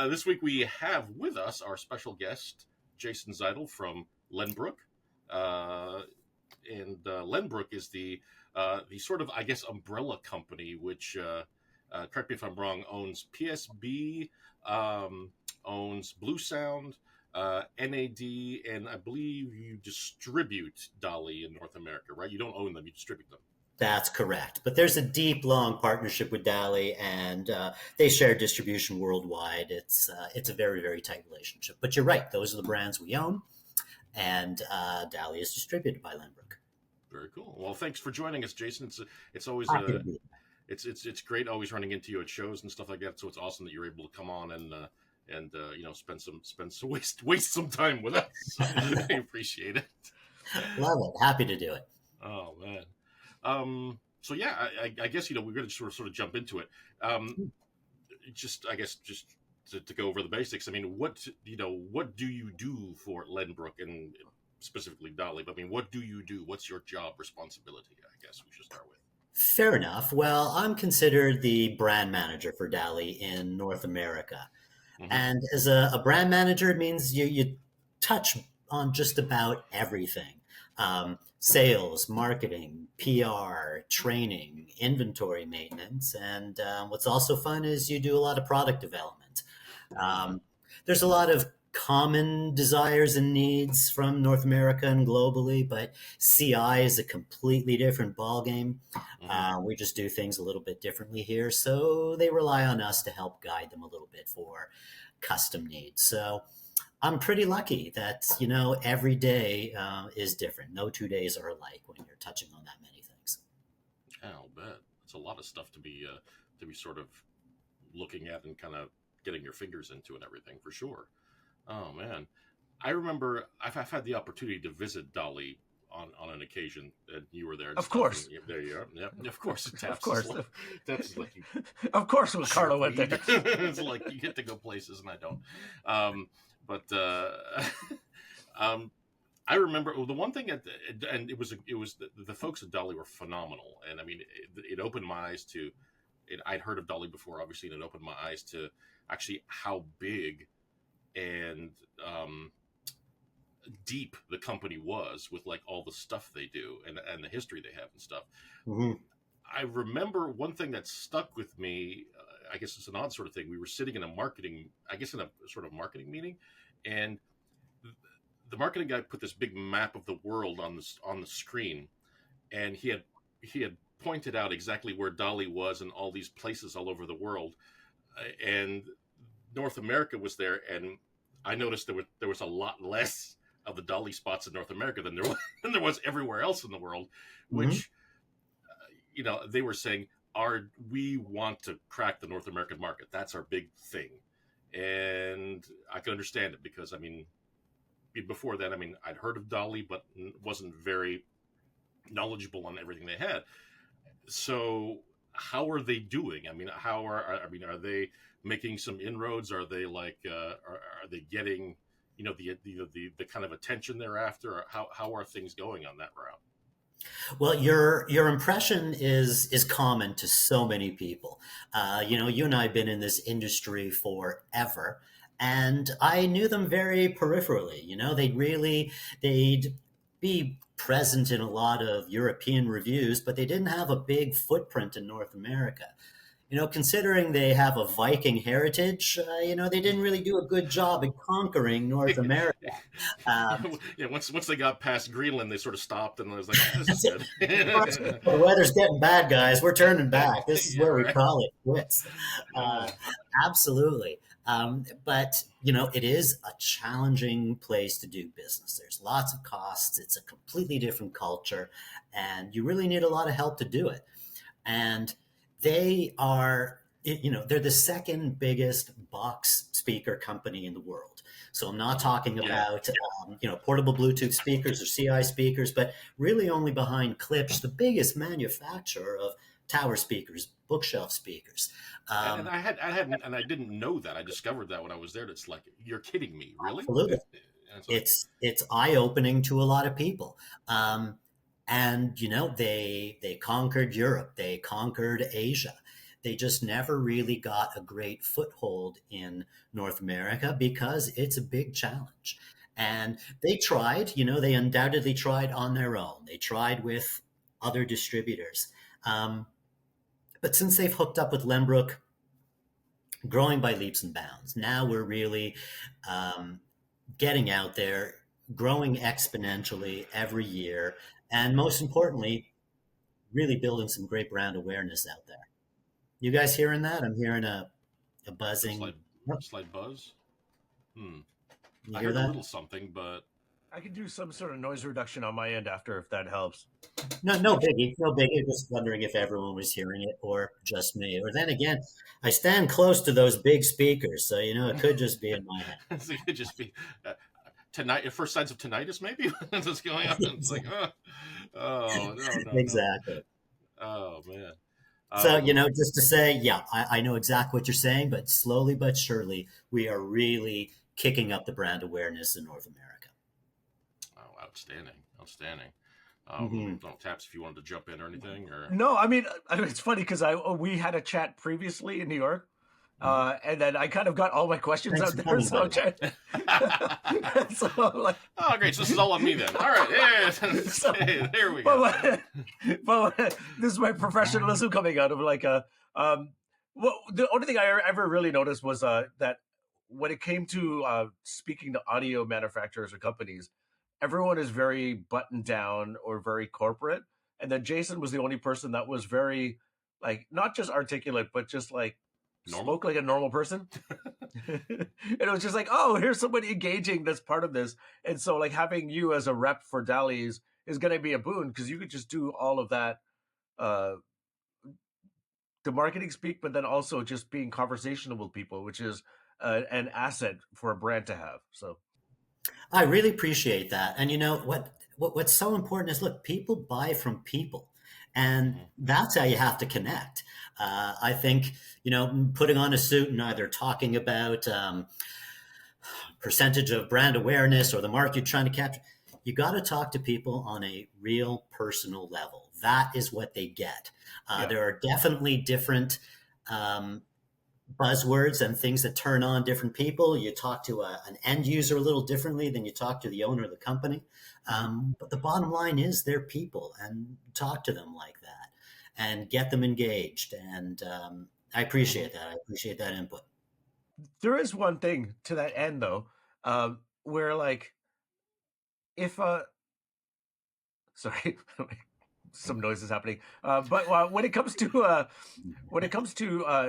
This week we have with us our special guest, Jason Zidle from Lenbrook. And Lenbrook is the sort of, I guess, umbrella company, which, correct me if I'm wrong, owns PSB, owns Blue Sound, NAD, and I believe you distribute DALI in North America, right? You don't own them, you distribute them. That's correct. But there's a deep, long partnership with DALI, and they share distribution worldwide. It's a very, very tight relationship. But you're right; those are the brands we own, and DALI is distributed by Lenbrook. Very cool. Well, thanks for joining us, Jason. It's always it's great always running into you at shows and stuff like that. So it's awesome that you're able to come on and spend some waste some time with us. I appreciate it. Love it. Happy to do it. Oh man. So yeah, I guess, we're going to sort of jump into it. Just to go over the basics. I mean, what do you do for Lenbrook and specifically DALI? I mean, what do you do? What's your job responsibility? I guess we should start with. Fair enough. Well, I'm considered the brand manager for DALI in North America. Mm-hmm. And as a brand manager, it means you touch on just about everything. Sales, marketing, PR, training, inventory maintenance. And what's also fun is you do a lot of product development. There's a lot of common desires and needs from North America and globally, but CI is a completely different ballgame. Mm-hmm. We just do things a little bit differently here. So they rely on us to help guide them a little bit for custom needs. So I'm pretty lucky that, every day is different. No 2 days are alike when you're touching on that many things. Yeah, I'll bet. It's a lot of stuff to be sort of looking at and kind of getting your fingers into and everything, for sure. Oh, man. I remember I've had the opportunity to visit DALI on an occasion, and you were there. Of course. There you are. Yeah, of course. Taps of course. Taps is like of course, with Carlo and Taps. It's like you get to go places and I don't. But I remember the one thing, and it was the folks at DALI were phenomenal, and I mean it opened my eyes to. I'd heard of DALI before, obviously, and it opened my eyes to actually how big and deep the company was with like all the stuff they do and the history they have and stuff. Mm-hmm. I remember one thing that stuck with me. I guess it's an odd sort of thing. We were sitting in a sort of marketing meeting, and the marketing guy put this big map of the world on the screen, and he had pointed out exactly where DALI was and all these places all over the world, and North America was there, and I noticed there was a lot less of the DALI spots in North America than there was everywhere else in the world, which they were saying, we want to crack the North American market. That's our big thing. And I can understand it because, I mean, before that, I mean, I'd heard of DALI, but wasn't very knowledgeable on everything they had. So how are they doing? I mean, are they making some inroads? Are they like, are they getting, the kind of attention they're after? Or how are things going on that route? Well, your impression is common to so many people. You and I have been in this industry forever, and I knew them very peripherally. They'd be present in a lot of European reviews, but they didn't have a big footprint in North America. Considering they have a Viking heritage, they didn't really do a good job at conquering North America. Once they got past Greenland, they sort of stopped, and I was like, this is good. The weather's getting bad, guys. We're turning back. This is where we call it quits. Absolutely. But, it is a challenging place to do business. There's lots of costs. It's a completely different culture, and you really need a lot of help to do it. And they are, they're the second biggest box speaker company in the world. So I'm not talking about, portable Bluetooth speakers or CI speakers, but really only behind Klipsch, the biggest manufacturer of tower speakers, bookshelf speakers. And I didn't know that. I discovered that when I was there. It's like, you're kidding me, really? Absolutely. It's eye-opening to a lot of people. And, they conquered Europe. They conquered Asia. they just never really got a great foothold in North America because it's a big challenge. And they tried, they undoubtedly tried on their own. They tried with other distributors. But since they've hooked up with Lenbrook, growing by leaps and bounds, now we're really getting out there, growing exponentially every year, and most importantly, really building some great brand awareness out there. You guys hearing that? I'm hearing a buzzing. Slight buzz. You I hear heard that? a little something, but I can do some sort of noise reduction on my end after, if that helps. No biggie, no biggie. Just wondering if everyone was hearing it or just me. Or then again, I stand close to those big speakers, so it could just be in my head. it could just be tonight. First signs of tinnitus, maybe. What's going on? It's like, no. Exactly. Oh man. So, just to say, yeah, I know exactly what you're saying, but slowly but surely, we are really kicking up the brand awareness in North America. Oh, outstanding. Taps, if you wanted to jump in or anything, or no, I mean it's funny because we had a chat previously in New York, and then I kind of got all my questions out there. So, so like, oh, great! So this is all on me then. All right, yeah. So, hey, there we go. But this is my professionalism coming out of like the only thing I ever really noticed was that when it came to speaking to audio manufacturers or companies, everyone is very buttoned down or very corporate. And then Jason was the only person that was very, like, not just articulate, but just like spoke like a normal person. And it was just like, oh, here's somebody engaging that's part of this. And so like having you as a rep for DALI is going to be a boon because you could just do all of that, the marketing speak, but then also just being conversational with people, which is an asset for a brand to have. So I really appreciate that. And what's so important is, look, people buy from people, and that's how you have to connect. I think, putting on a suit and either talking about percentage of brand awareness or the market you're trying to capture, you got to talk to people on a real personal level. That is what they get. There are definitely different buzzwords and things that turn on different people. You talk to an end user a little differently than you talk to the owner of the company. But the bottom line is they're people, and talk to them like that and get them engaged. And I appreciate that. I appreciate that input. There is one thing to that end, though, where like if sorry, some noise is happening. But when it comes to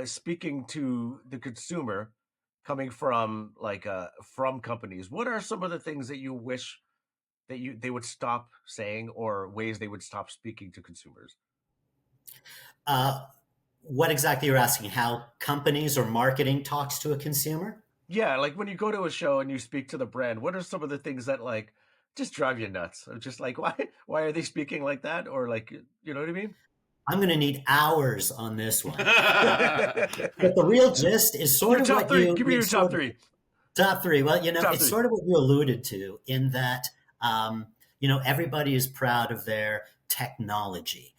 speaking to the consumer, coming from from companies, what are some of the things that you wish that they would stop saying, or ways they would stop speaking to consumers? What exactly you're asking? How companies or marketing talks to a consumer? Yeah, like when you go to a show and you speak to the brand, what are some of the things that like just drive you nuts? Just like, why are they speaking like that? Or like, you know what I mean? I'm going to need hours on this one. But the real gist is sort of what you... Give me your top three. Top three. Well, it's sort of what you alluded to in that, everybody is proud of their technology.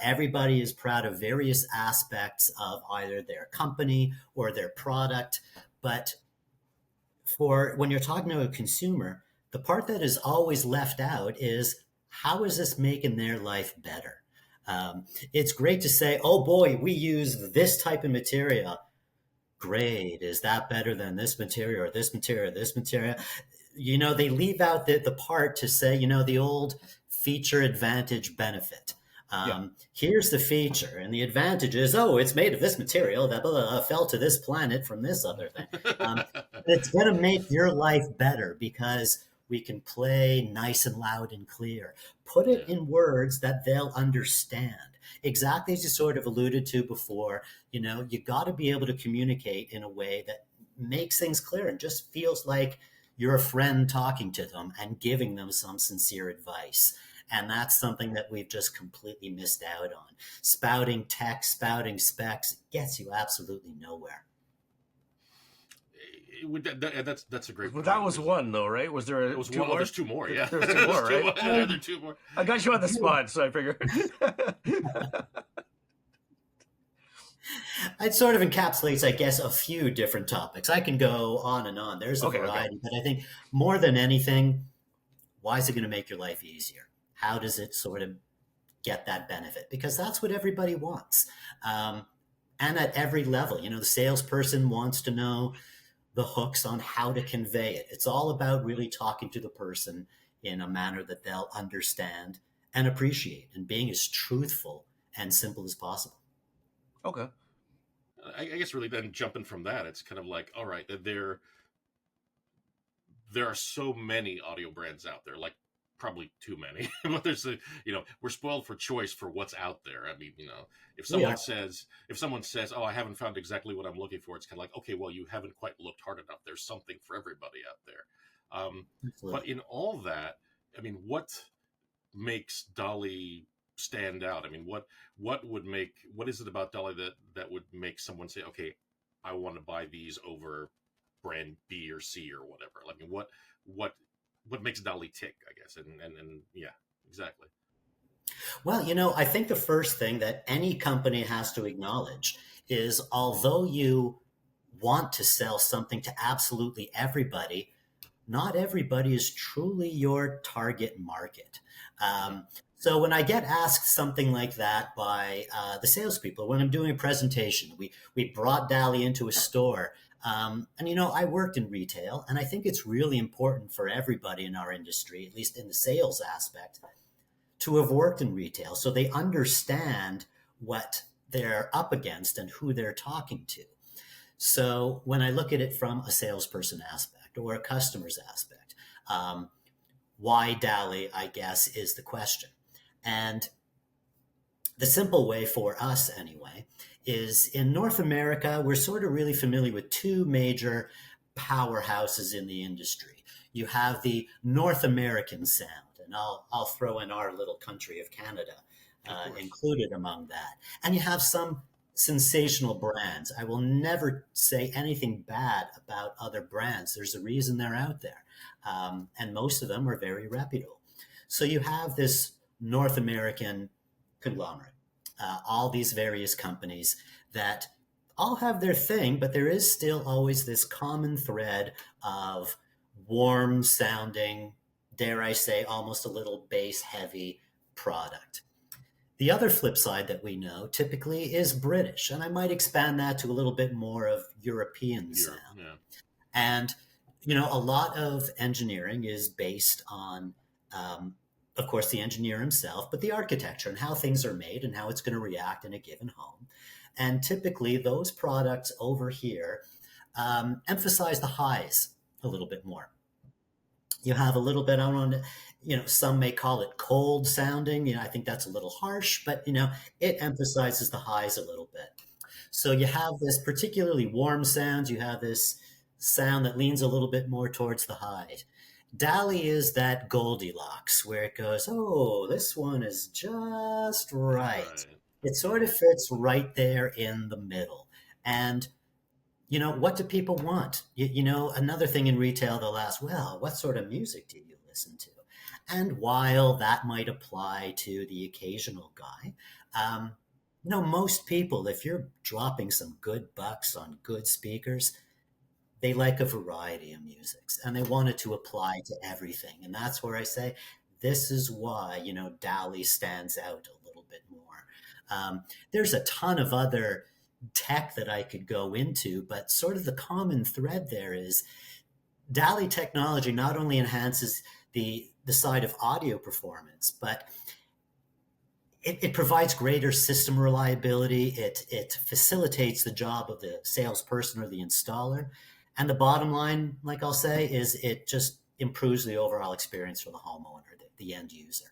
Everybody is proud of various aspects of either their company or their product. But for when you're talking to a consumer, the part that is always left out is, how is this making their life better? It's great to say, oh boy, we use this type of material. Great. Is that better than this material or this material or this material? They leave out the part to say, the old feature, advantage, benefit. Here's the feature, and the advantage is, it's made of this material that fell to this planet from this other thing. It's going to make your life better because we can play nice and loud and clear. Put it in words that they'll understand. Exactly as you sort of alluded to before, you got to be able to communicate in a way that makes things clear and just feels like you're a friend talking to them and giving them some sincere advice. And that's something that we've just completely missed out on. Spouting text, spouting specs gets you absolutely nowhere. That's a great point. That was one, though, right? Was there two more? There's two more, yeah. There's two more, right? There's two more. I got you on the spot, so I figured. it sort of encapsulates, I guess, a few different topics. I can go on and on. There's a Okay. variety, but I think more than anything, why is it going to make your life easier? How does it sort of get that benefit? Because that's what everybody wants. And at every level, the salesperson wants to know the hooks on how to convey it. It's all about really talking to the person in a manner that they'll understand and appreciate, and being as truthful and simple as possible. Okay. I guess really then jumping from that, it's kind of like, all right, there are so many audio brands out there, like probably too many. But there's we're spoiled for choice for what's out there. I mean, if someone says, oh, I haven't found exactly what I'm looking for, it's kind of like, okay, well, you haven't quite looked hard enough. There's something for everybody out there. But in all that, I mean, what makes DALI stand out? I mean, what is it about DALI that would make someone say, okay, I want to buy these over brand B or C or whatever? I mean, what makes DALI tick, I guess, and yeah, exactly. Well, I think the first thing that any company has to acknowledge is, although you want to sell something to absolutely everybody, not everybody is truly your target market. So when I get asked something like that by the salespeople, when I'm doing a presentation, we brought DALI into a store. And I worked in retail, and I think it's really important for everybody in our industry, at least in the sales aspect, to have worked in retail so they understand what they're up against and who they're talking to. So when I look at it from a salesperson aspect or a customer's aspect, why DALI, I guess, is the question. And the simple way for us, anyway, is in North America, we're sort of really familiar with two major powerhouses in the industry. You have the North American sound, and I'll throw in our little country of Canada included among that. And you have some sensational brands. I will never say anything bad about other brands. There's a reason they're out there. And most of them are very reputable. So you have this North American conglomerate, all these various companies that all have their thing, but there is still always this common thread of warm sounding, dare I say, almost a little bass heavy product. The other flip side that we know typically is British, and I might expand that to a little bit more of European sound. Yeah. And, a lot of engineering is based on, of course, the engineer himself, but the architecture and how things are made and how it's going to react in a given home. And typically those products over here emphasize the highs a little bit more. You have a little bit, I don't know, some may call it cold sounding. I think that's a little harsh, but, it emphasizes the highs a little bit. So you have this particularly warm sound. You have this sound that leans a little bit more towards the high. DALI is that Goldilocks where it goes, oh, this one is just right. It sort of fits right there in the middle. And what do people want? Another thing in retail, they'll ask, well, what sort of music do you listen to? And while that might apply to the occasional guy, most people, if you're dropping some good bucks on good speakers, they like a variety of musics and they want it to apply to everything. And that's where I say, this is why, DALI stands out a little bit more. There's a ton of other tech that I could go into, but sort of the common thread there is DALI technology not only enhances the side of audio performance, but it provides greater system reliability. It facilitates the job of the salesperson or the installer. And the bottom line, like I'll say, is it just improves the overall experience for the homeowner, the end user.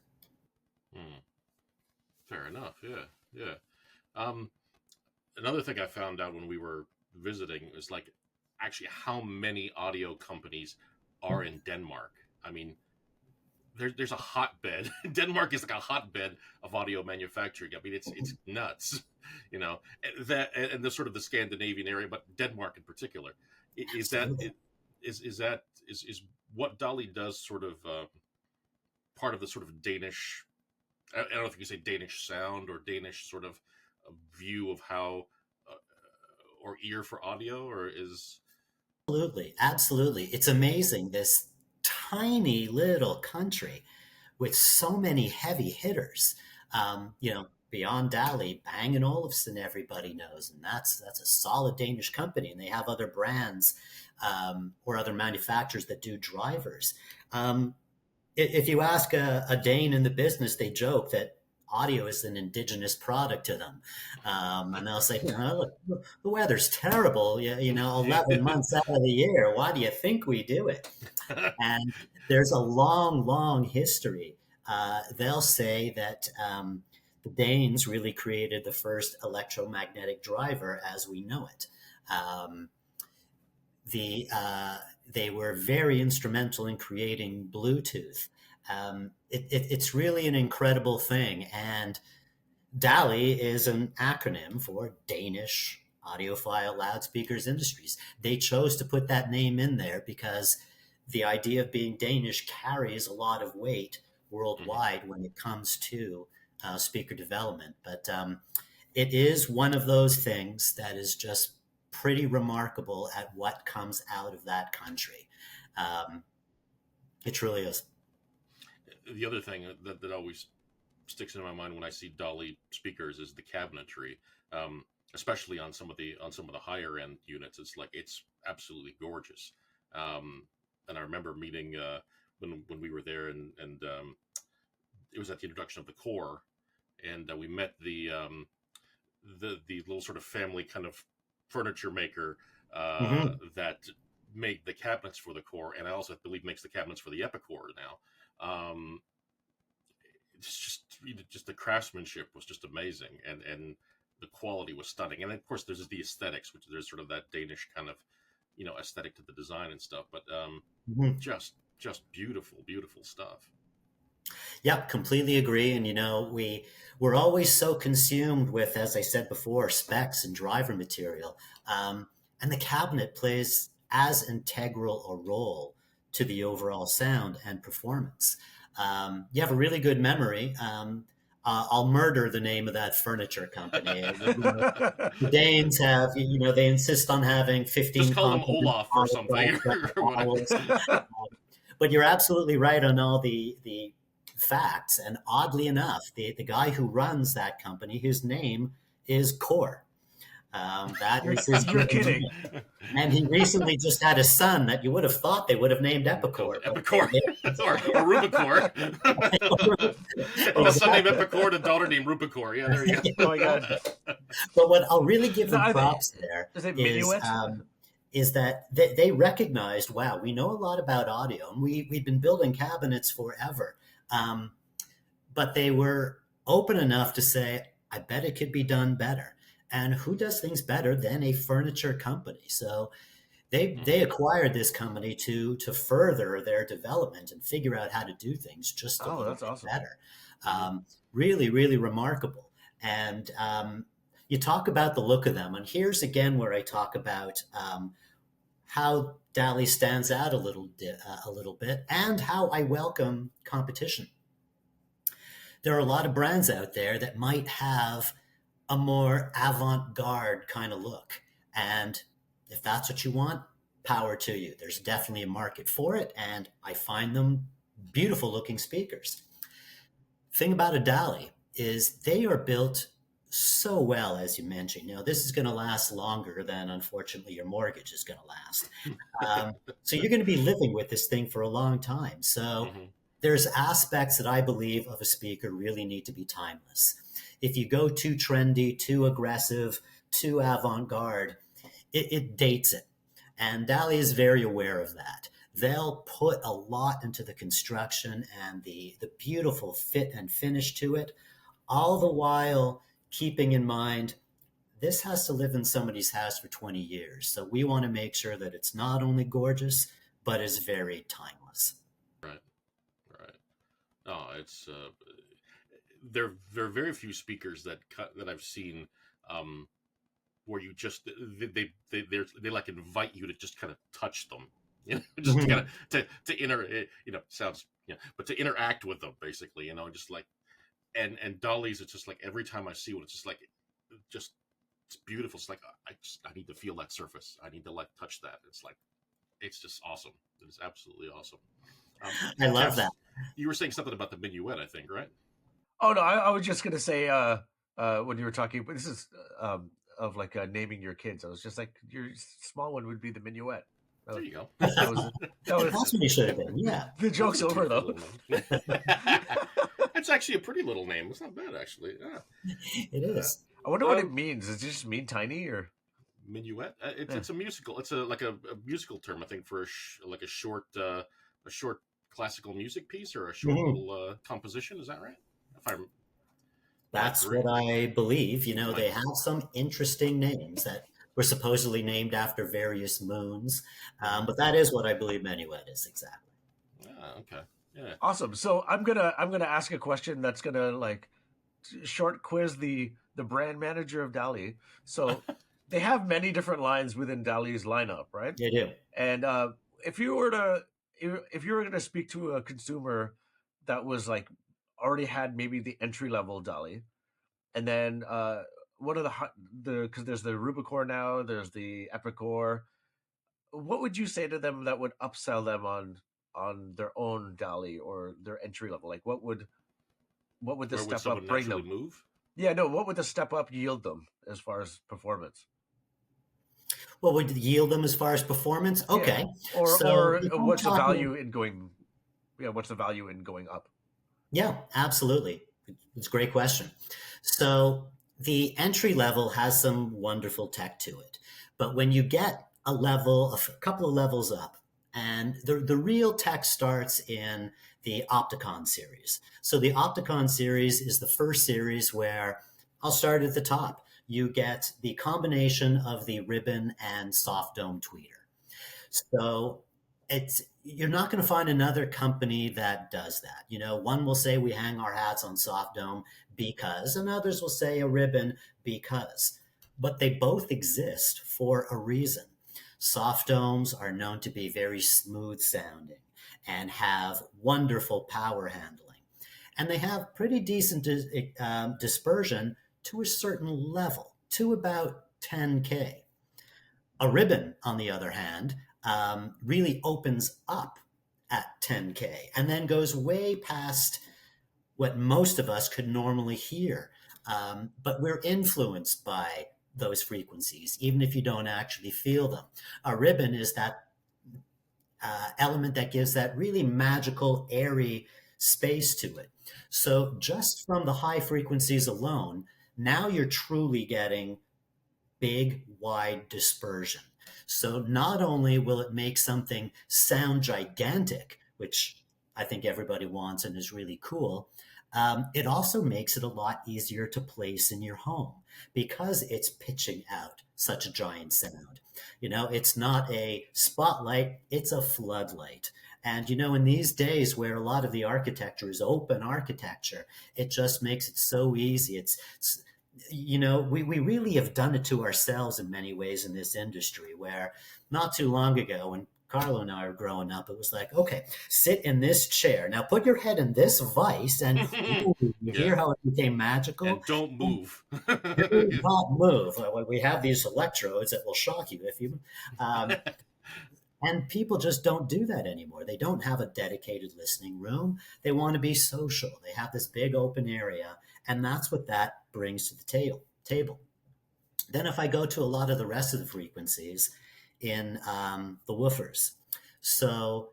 Fair enough. Yeah. Another thing I found out when we were visiting is actually how many audio companies are in Denmark. I mean, there's a hotbed. Denmark is like a hotbed of audio manufacturing. I mean, it's nuts, that and the sort of the Scandinavian area, but Denmark in particular. Is what DALI does sort of part of the sort of Danish? I don't know if you can say Danish sound or Danish sort of view of how or ear for audio, or is Absolutely. It's amazing. This tiny little country with so many heavy hitters. Beyond DALI, Bang& Olufsen, everybody knows, and that's a solid Danish company, and they have other brands or other manufacturers that do drivers. If you ask a Dane in the business, they joke that audio is an indigenous product to them. And they'll say, look, the weather's terrible, 11 months out of the year. Why do you think we do it? And there's a long, long history. They'll say that the Danes really created the first electromagnetic driver as we know it. They were very instrumental in creating Bluetooth. It's really an incredible thing. And DALI is an acronym for Danish Audiophile Loudspeakers Industries. They chose to put that name in there because the idea of being Danish carries a lot of weight worldwide when it comes to speaker development. But it is one of those things that is just pretty remarkable at what comes out of that country. It truly is. The other thing that always sticks in my mind when I see DALI speakers is the cabinetry, especially on some of the higher end units. It's absolutely gorgeous. And I remember meeting when we were there, and it was at the introduction of the core, and we met the little sort of family kind of furniture maker that made the cabinets for the core, and I also believe makes the cabinets for the Epicor now. It's just the craftsmanship was just amazing, and the quality was stunning. And of course, there's the aesthetics, which there's sort of that Danish kind of aesthetic to the design and stuff. But just beautiful, beautiful stuff. Yep, completely agree. And we're always so consumed with, as I said before, specs and driver material, and the cabinet plays as integral a role to the overall sound and performance. You have a really good memory. I'll murder the name of that furniture company. The Danes have, they insist on having 15. Just call them Olaf or something. But you're absolutely right on all the facts. And oddly enough, the guy who runs that company, his name is Core. You're kidding. And he recently just had a son that you would have thought they would have named Epicor. Epicor. or Rubicor. A son named Epicor and a daughter named Rubicor. Yeah, there you go. Oh my God. But what I'll really give them props there is that they recognized, wow, we know a lot about audio, and we've been building cabinets forever. But they were open enough to say, I bet it could be done better. And who does things better than a furniture company? So they acquired this company to further their development and figure out how to do things just a little bit better. Really, really remarkable. And you talk about the look of them. And here's again where I talk about how DALI stands out a little bit and how I welcome competition. There are a lot of brands out there that might have a more avant-garde kind of look. And if that's what you want, power to you. There's definitely a market for it, and I find them beautiful looking speakers. Thing about a DALI is they are built so well, as you mentioned. This is going to last longer than, unfortunately, your mortgage is going to last. So you're going to be living with this thing for a long time. So there's aspects that I believe of a speaker really need to be timeless. If you go too trendy, too aggressive, too avant-garde, it dates it. And DALI is very aware of that. They'll put a lot into the construction and the beautiful fit and finish to it, all the while keeping in mind, this has to live in somebody's house for 20 years. So we want to make sure that it's not only gorgeous, but is very timeless. Right. Oh, it's... There are very few speakers that I've seen where you just they like invite you to just kind of touch them, just to kind of to sounds but to interact with them basically, just like and DALI's. It's just like every time I see one, it's just like It's beautiful. It's like I need to feel that surface. I need to like touch that. It's just awesome. It is absolutely awesome. I love Taps, that. you were saying something about the minuet, I think, right? Oh no, I was just gonna say when you were talking, but this is of like naming your kids. I was just like, your small one would be the minuet. There you go. That was That's what it should have been. Yeah. the joke's over though. It's actually a pretty little name. It's not bad, actually. Yeah. It is. I wonder what it means. Does it just mean tiny or Minuet? It's a musical. It's like a musical term, I think, for a short classical music piece or a short little composition. Is that right? That's what I believe. They have some interesting names that were supposedly named after various moons, but that is what I believe minuet is exactly. Okay. Yeah. awesome? So I'm gonna ask a question that's gonna like short quiz the brand manager of DALI. So they have many different lines within DALI's lineup, right? They do. And if you were going to speak to a consumer that was like already had maybe the entry level DALI, and then one of the because there's the Rubicore now, there's the Epicor. What would you say to them that would upsell them on their own DALI or their entry level? Like what would the step up bring them? Move? Yeah, no. What would the step up yield them as far as performance? What would yield them as far as performance? Okay. Yeah. Or what's the value in going? Yeah, what's the value in going up? Yeah, absolutely. It's a great question. So the entry level has some wonderful tech to it, but when you get a couple of levels up, and the real tech starts in the Opticon series. So the Opticon series is the first series where I'll start at the top. You get the combination of the ribbon and soft dome tweeter. So you're not going to find another company that does that. One will say we hang our hats on soft dome because, and others will say a ribbon because, but they both exist for a reason. Soft domes are known to be very smooth sounding and have wonderful power handling. And they have pretty decent dispersion to a certain level, to about 10K. A ribbon, on the other hand, really opens up at 10K and then goes way past what most of us could normally hear. But we're influenced by those frequencies, even if you don't actually feel them. A ribbon is that element that gives that really magical, airy space to it. So just from the high frequencies alone, now you're truly getting big, wide dispersion. So not only will it make something sound gigantic, which I think everybody wants and is really cool, it also makes it a lot easier to place in your home because it's pitching out such a giant sound. It's not a spotlight, it's a floodlight. And, in these days where a lot of the architecture is open architecture, it just makes it so easy. We really have done it to ourselves in many ways in this industry where not too long ago when Carlo and I were growing up, it was like, okay, sit in this chair. Now put your head in this vise and you hear how it became magical. And don't move. Do not move. We have these electrodes that will shock you if you... and people just don't do that anymore. They don't have a dedicated listening room. They want to be social. They have this big open area. And that's what that brings to the table. Then if I go to a lot of the rest of the frequencies in the woofers. So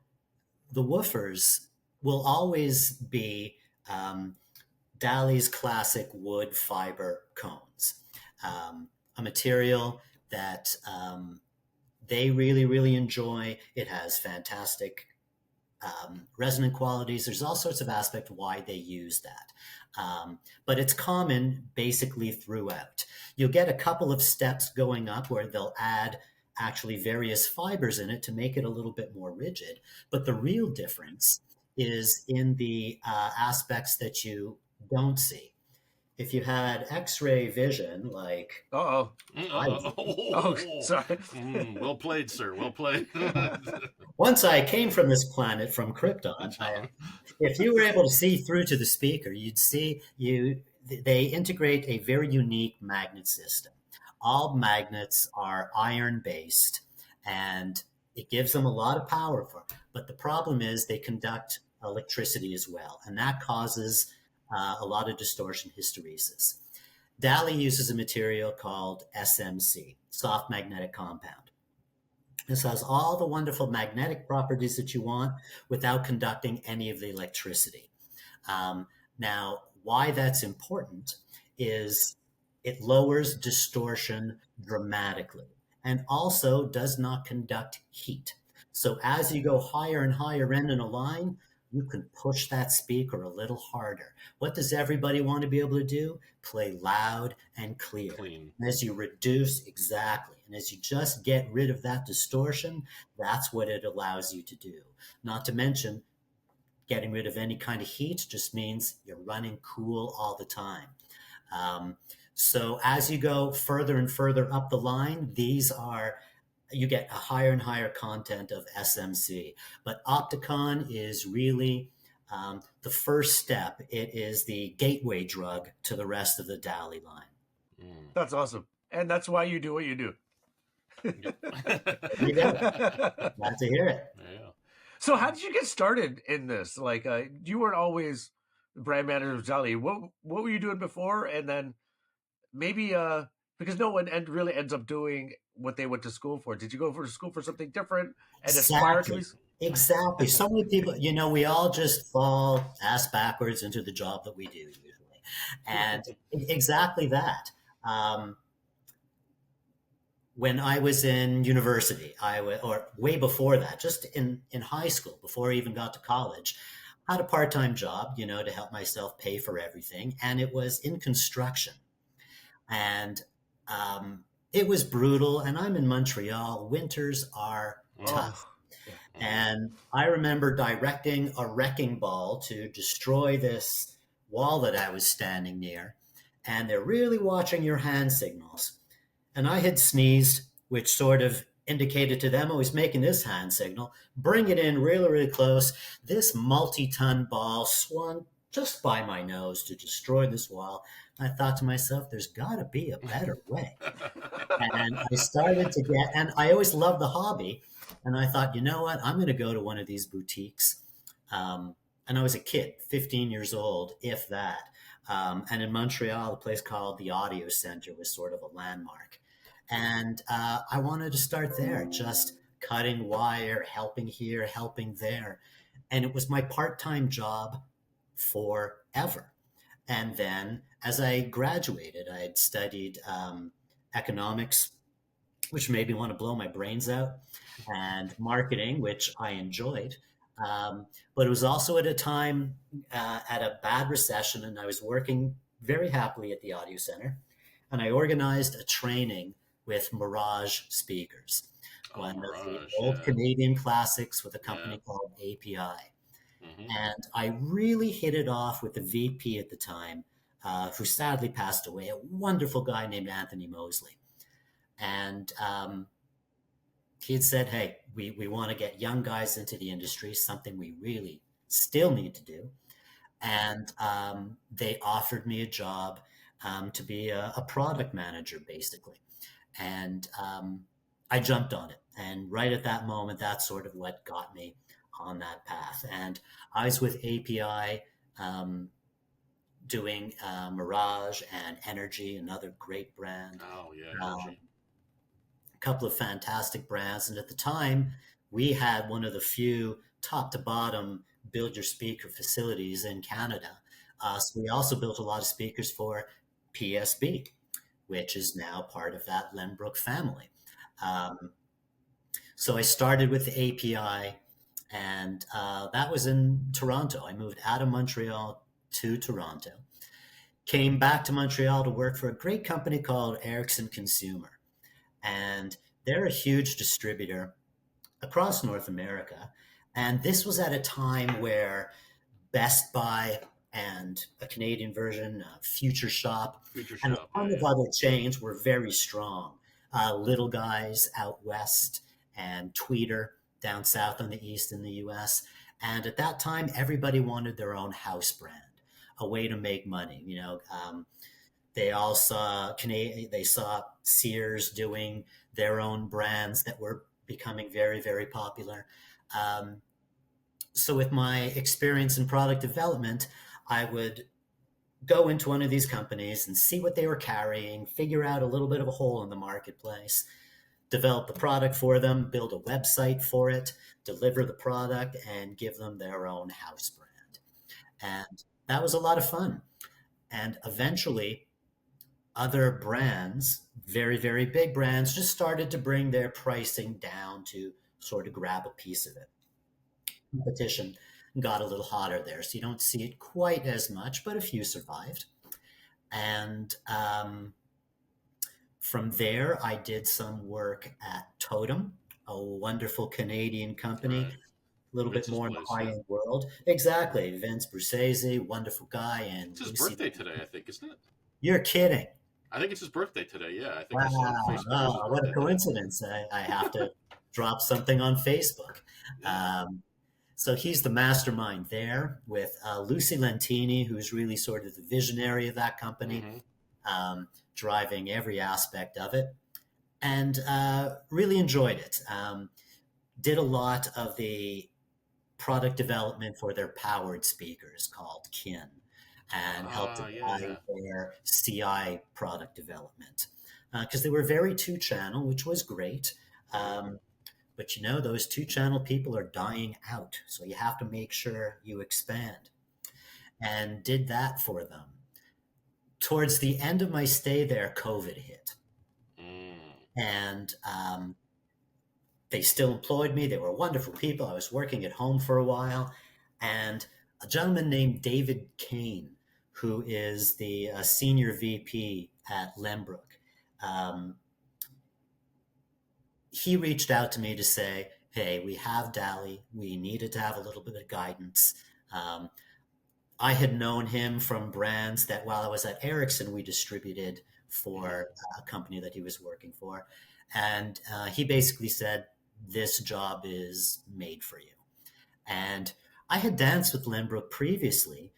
the woofers will always be DALI's classic wood fiber cones, a material that they really, really enjoy. It has fantastic resonant qualities. There's all sorts of aspects why they use that. But it's common basically throughout. You'll get a couple of steps going up where they'll add actually various fibers in it to make it a little bit more rigid. But the real difference is in the aspects that you don't see. If you had X-ray vision, like... Oh, sorry. Well played, sir. Well played. Once I came from this planet from Krypton, if you were able to see through to the speaker, you'd see they integrate a very unique magnet system. all magnets are iron based, and it gives them a lot of power. But the problem is they conduct electricity as well, and that causes a lot of distortion, hysteresis. DALI uses a material called SMC, soft magnetic compound. This has all the wonderful magnetic properties that you want without conducting any of the electricity. Now, why that's important is it lowers distortion dramatically and also does not conduct heat. So as you go higher and higher end in a line, you can push that speaker a little harder. What does everybody want to be able to do? Play loud and clear. Clean. And as you reduce, exactly, and as you just get rid of that distortion, that's what it allows you to do. Not to mention, getting rid of any kind of heat just means you're running cool all the time. So as you go further and further up the line, you get a higher and higher content of SMC. But Opticon is really the first step. It is the gateway drug to the rest of the DALI line. That's awesome. And that's why you do what you do. You go. Glad to hear it. Yeah. So how did you get started in this? Like, you weren't always brand manager of DALI. What were you doing before? And then maybe because no one really ends up doing what they went to school for. Did you go to school for something different and aspire to be? Exactly. So many people, we all just fall ass backwards into the job that we do usually. And exactly that. When I was in university, or way before that, just in high school, before I even got to college, I had a part-time job, to help myself pay for everything. And it was in construction. And it was brutal. And I'm in Montreal. Winters are tough. And I remember directing a wrecking ball to destroy this wall that I was standing near. And they're really watching your hand signals. And I had sneezed, which sort of indicated to them I was making this hand signal. Bring it in really, really close. This multi-ton ball swung just by my nose to destroy this wall. I thought to myself, there's got to be a better way. And I started to and I always loved the hobby. And I thought, you know what? I'm going to go to one of these boutiques. And I was a kid, 15 years old, if that. And in Montreal, a place called the Audio Center was sort of a landmark. And I wanted to start there, just cutting wire, helping here, helping there. And it was my part-time job forever. And then as I graduated, I had studied economics, which made me want to blow my brains out, and marketing, which I enjoyed. But it was also at a time at a bad recession, and I was working very happily at the Audio Center. And I organized a training with Mirage speakers, one of the old Canadian classics with a company called API. And I really hit it off with the VP at the time, who sadly passed away, a wonderful guy named Anthony Mosley. And he had said, hey, we want to get young guys into the industry, something we really still need to do. And they offered me a job to be a product manager, basically. And I jumped on it. And right at that moment, that's sort of what got me on that path. And I was with API doing Mirage and Energy, another great brand. Oh, yeah, Energy. A couple of fantastic brands. And at the time, we had one of the few top to bottom build your speaker facilities in Canada. So we also built a lot of speakers for PSB, which is now part of that Lenbrook family. So I started with the API, and that was in Toronto. I moved out of Montreal to Toronto, came back to Montreal to work for a great company called Ericsson Consumer. And they're a huge distributor across North America. And this was at a time where Best Buy and a Canadian version, Future Shop, and a ton of other chains were very strong. Little Guys out west and Tweeter down south on the east in the US. And at that time, everybody wanted their own house brand, a way to make money. They all saw they saw Sears doing their own brands that were becoming very, very popular. Um, so with my experience in product development, I would go into one of these companies and see what they were carrying, figure out a little bit of a hole in the marketplace, develop the product for them, build a website for it, deliver the product, and give them their own house brand. And that was a lot of fun. And eventually, other brands, very, very big brands, just started to bring their pricing down to sort of grab a piece of it. Competition got a little hotter there, so you don't see it quite as much, but a few survived. And from there, I did some work at Totem, a wonderful Canadian company, Right. a little Vince's bit more in the place, yeah. high-end world. Exactly. Vince Brussese, wonderful guy. And It's his Lucy, birthday today, I think, isn't it? you're kidding. I think it's his birthday today. Yeah, I think Wow. I saw on Facebook. It was his Oh, what a birthday today. coincidence. I have to drop something on Facebook. So he's the mastermind there with Lucy Lentini, who's really sort of the visionary of that company, driving every aspect of it, and really enjoyed it. Did a lot of the product development for their powered speakers called Kin, and helped to guide their CI product development because they were very two-channel, which was great. But you know, those two-channel people are dying out, so you have to make sure you expand. And did that for them. Towards the end of my stay there, COVID hit. And they still employed me. They were wonderful people. I was working at home for a while. And a gentleman named David Kane, who is the senior VP at Lenbrook, he reached out to me to say, hey, we have DALI. We needed to have a little bit of guidance. I had known him from brands that while I was at Ericsson, we distributed for a company that he was working for. And he basically said, this job is made for you. And I had danced with Lenbrook previously,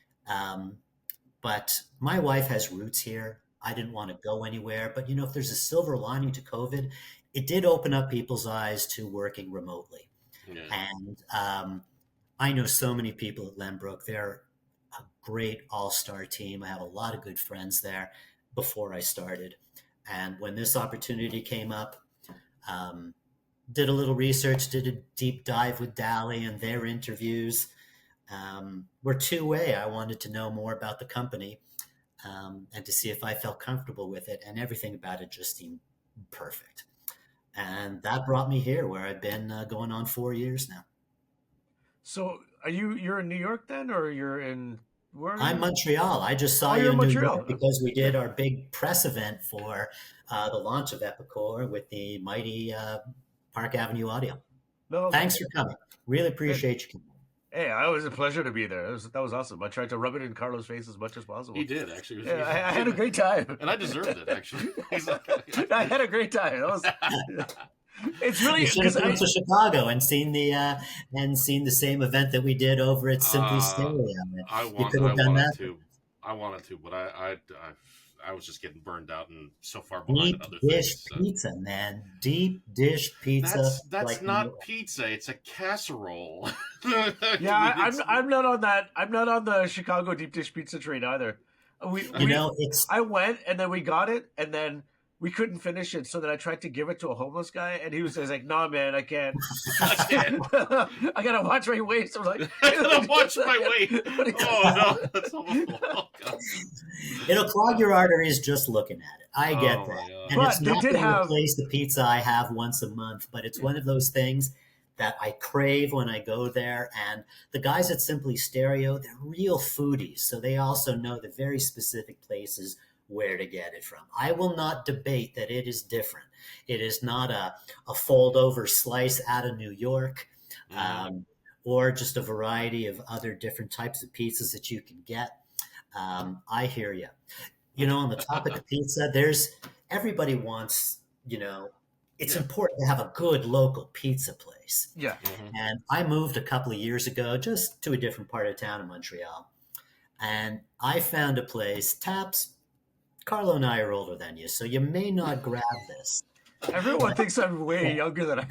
but my wife has roots here. I didn't want to go anywhere. But, you know, if there's a silver lining to COVID, it did open up people's eyes to working remotely. Yeah. And I know so many people at Lenbrook. They're a great all-star team. I have a lot of good friends there before I started. And when this opportunity came up, did a little research, did a deep dive with DALI and their interviews. Were two-way. I wanted to know more about the company and to see if I felt comfortable with it. And everything about it just seemed perfect. And that brought me here, where I've been going on 4 years now. So, you're in New York then, or you're in where? I'm Montreal. I just saw you in New York because we did our big press event for the launch of Epicor with the mighty Park Avenue audio. No, thanks for coming. Really appreciate you coming. Hey, it was a pleasure to be there. That was awesome. I tried to rub it in Carlo's face as much as possible. He did, actually. Yeah, I had a great time. And I deserved it, actually. I had a great time. It's really... You should have come to Chicago and seen the same event that we did over at Simply Stereo. I wanted to, but I was just getting burned out and so far behind Deep other dish things. pizza, man. Deep dish pizza. That's like not pizza. It's a casserole. Yeah, I'm not on that. I'm not on the Chicago deep dish pizza train either. I went and then we got it and then we couldn't finish it. So then I tried to give it to a homeless guy and he was like, "Nah, man, I can't. I gotta watch my weight." So I was like, I gotta watch my weight. Oh no, that's awful. Oh, God. It'll clog your arteries just looking at it. I get that. And but it's not going to replace the pizza I have once a month, but it's one of those things that I crave when I go there. And the guys at Simply Stereo, they're real foodies. So they also know the very specific places where to get it from. I will not debate that it is different. It is not a fold over slice out of New York or just a variety of other different types of pizzas that you can get. I hear you. You know, on the topic of pizza, everybody wants, it's important to have a good local pizza place. Yeah. And I moved a couple of years ago just to a different part of town in Montreal. And I found a place, Taps, Carlo and I are older than you, so you may not grab this. Everyone thinks I'm way younger than I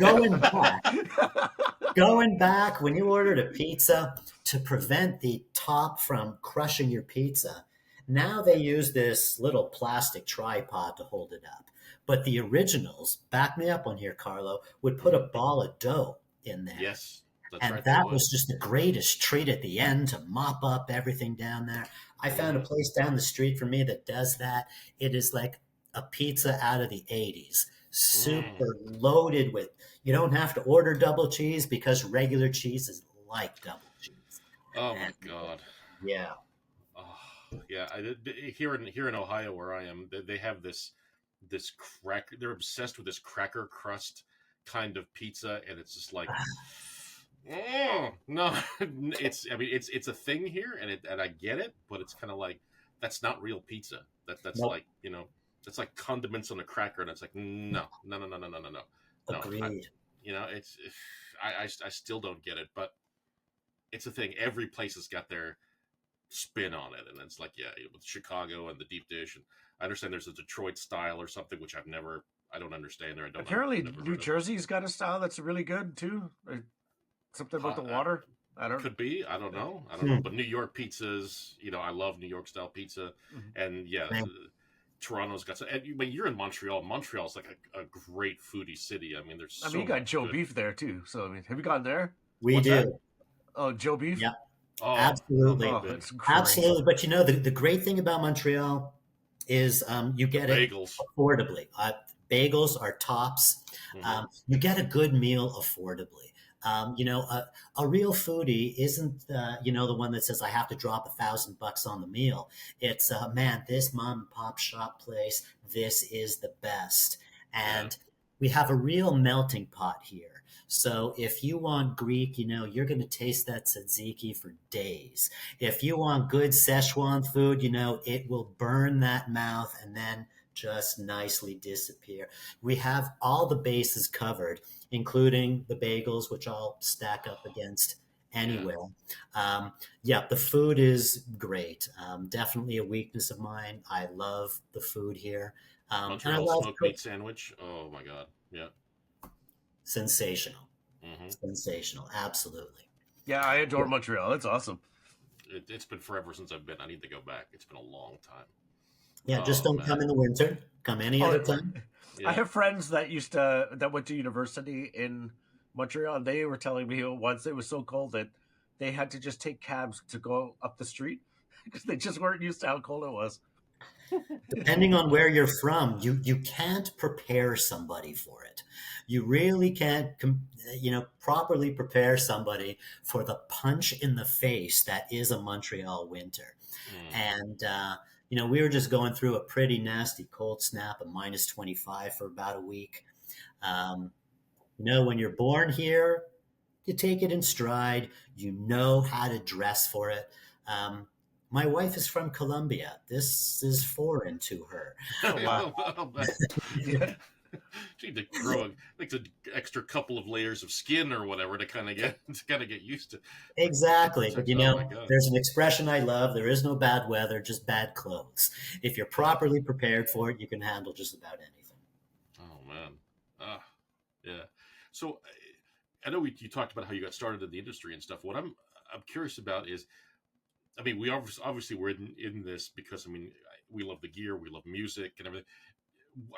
Going back, when you ordered a pizza, to prevent the top from crushing your pizza, now they use this little plastic tripod to hold it up. But the originals, back me up on here, Carlo, would put a ball of dough in there. Yes. That's And right, that was just the greatest treat at the end to mop up everything down there. I found a place down the street from me that does that. It is like a pizza out of the 80s. Super loaded with, you don't have to order double cheese because regular cheese is like double cheese. Oh my God. Yeah. Oh, yeah. Here in Ohio where I am, they have this cracker. They're obsessed with this cracker crust kind of pizza, and it's just like, no, it's a thing here, and I get it, but it's kind of like, that's not real pizza. That's Nope. like, it's like condiments on a cracker, and it's like, no. Agreed. I still don't get it, but it's a thing. Every place has got their spin on it, and it's like, yeah, with Chicago and the deep dish, and I understand there's a Detroit style or something, which I don't understand, or I don't. Apparently, New Jersey's got a style that's really good too. Something about the water. I don't. Could be. I don't know. But New York pizzas, I love New York style pizza, and yeah, Toronto's got some. And when you're in Montreal, Montreal's like a great foodie city. I mean, there's. You got Joe Beef there too. So have you gone there? We do. That? Oh, Joe Beef. Yeah. Oh, absolutely. Absolutely. But the great thing about Montreal is you get bagels. It affordably. Bagels are tops. You get a good meal affordably. A real foodie isn't, the one that says, I have to drop $1,000 on the meal. It's, man, this mom and pop shop place, this is the best. And we have a real melting pot here. So if you want Greek, you're going to taste that tzatziki for days. If you want good Szechuan food, it will burn that mouth and then just nicely disappear. We have all the bases covered, including the bagels, which I'll stack up against anywhere. The food is great. Definitely a weakness of mine. I love the food here. Montreal smoked meat sandwich. Oh my God. Yeah. Sensational. Sensational. Absolutely. Yeah, I adore Montreal. It's awesome. It's been forever since I've been. I need to go back. It's been a long time. Yeah, just don't come in the winter. Come any other time. Yeah. I have friends that went to university in Montreal, and they were telling me once it was so cold that they had to just take cabs to go up the street because they just weren't used to how cold it was. Depending on where you're from, you can't prepare somebody for it. You really can't, properly prepare somebody for the punch in the face that is a Montreal winter. And, we were just going through a pretty nasty cold snap of minus 25 for about a week. When you're born here, you take it in stride. You know how to dress for it. My wife is from Colombia. This is foreign to her. Oh, wow. She need to grow an extra couple of layers of skin or whatever to kind of get used to. Exactly. But there's an expression I love. There is no bad weather, just bad clothes. If you're properly prepared for it, you can handle just about anything. Oh man. Yeah. So I know you talked about how you got started in the industry and stuff. What I'm curious about is, we obviously we're in this because we love the gear, we love music and everything.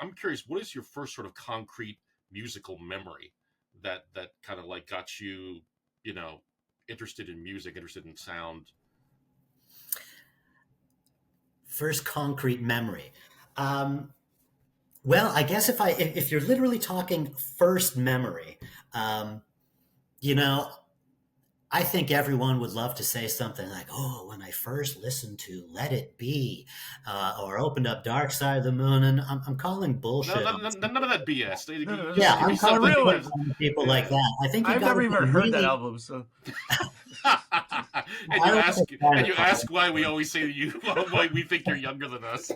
I'm curious, what is your first sort of concrete musical memory that kind of like got you, interested in music, interested in sound? First concrete memory. Well, I guess if you're literally talking first memory, I think everyone would love to say something like, oh, when I first listened to Let It Be, or opened up Dark Side of the Moon, and I'm calling bullshit. None of that BS. I'm calling people like that. I think I've never even heard that album, so... and you ask why we always say why we think you're younger than us.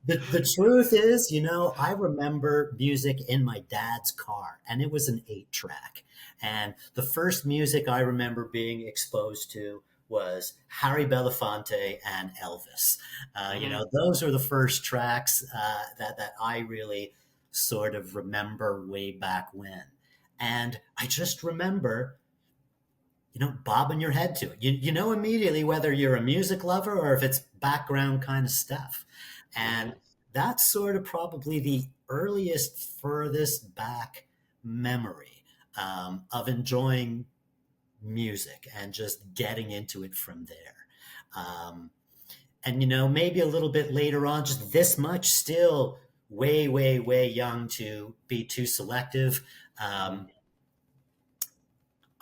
The truth is, I remember music in my dad's car, and it was an 8-track. And the first music I remember being exposed to was Harry Belafonte and Elvis. Those are the first tracks that I really sort of remember way back when. And I just remember, bobbing your head to it. You know immediately whether you're a music lover or if it's background kind of stuff. And that's sort of probably the earliest, furthest back memory of enjoying music and just getting into it from there. And maybe a little bit later on, just this much, still way, way, way young to be too selective.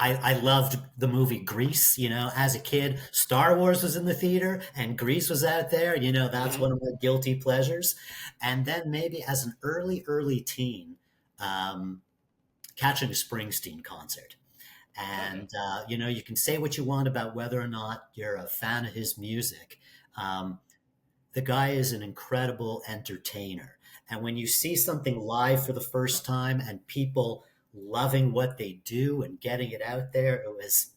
I loved the movie Grease, as a kid. Star Wars was in the theater and Grease was out there. That's one of my guilty pleasures. And then maybe as an early teen, catching a Springsteen concert. And, you can say what you want about whether or not you're a fan of his music. The guy is an incredible entertainer. And when you see something live for the first time and people loving what they do and getting it out there, it was,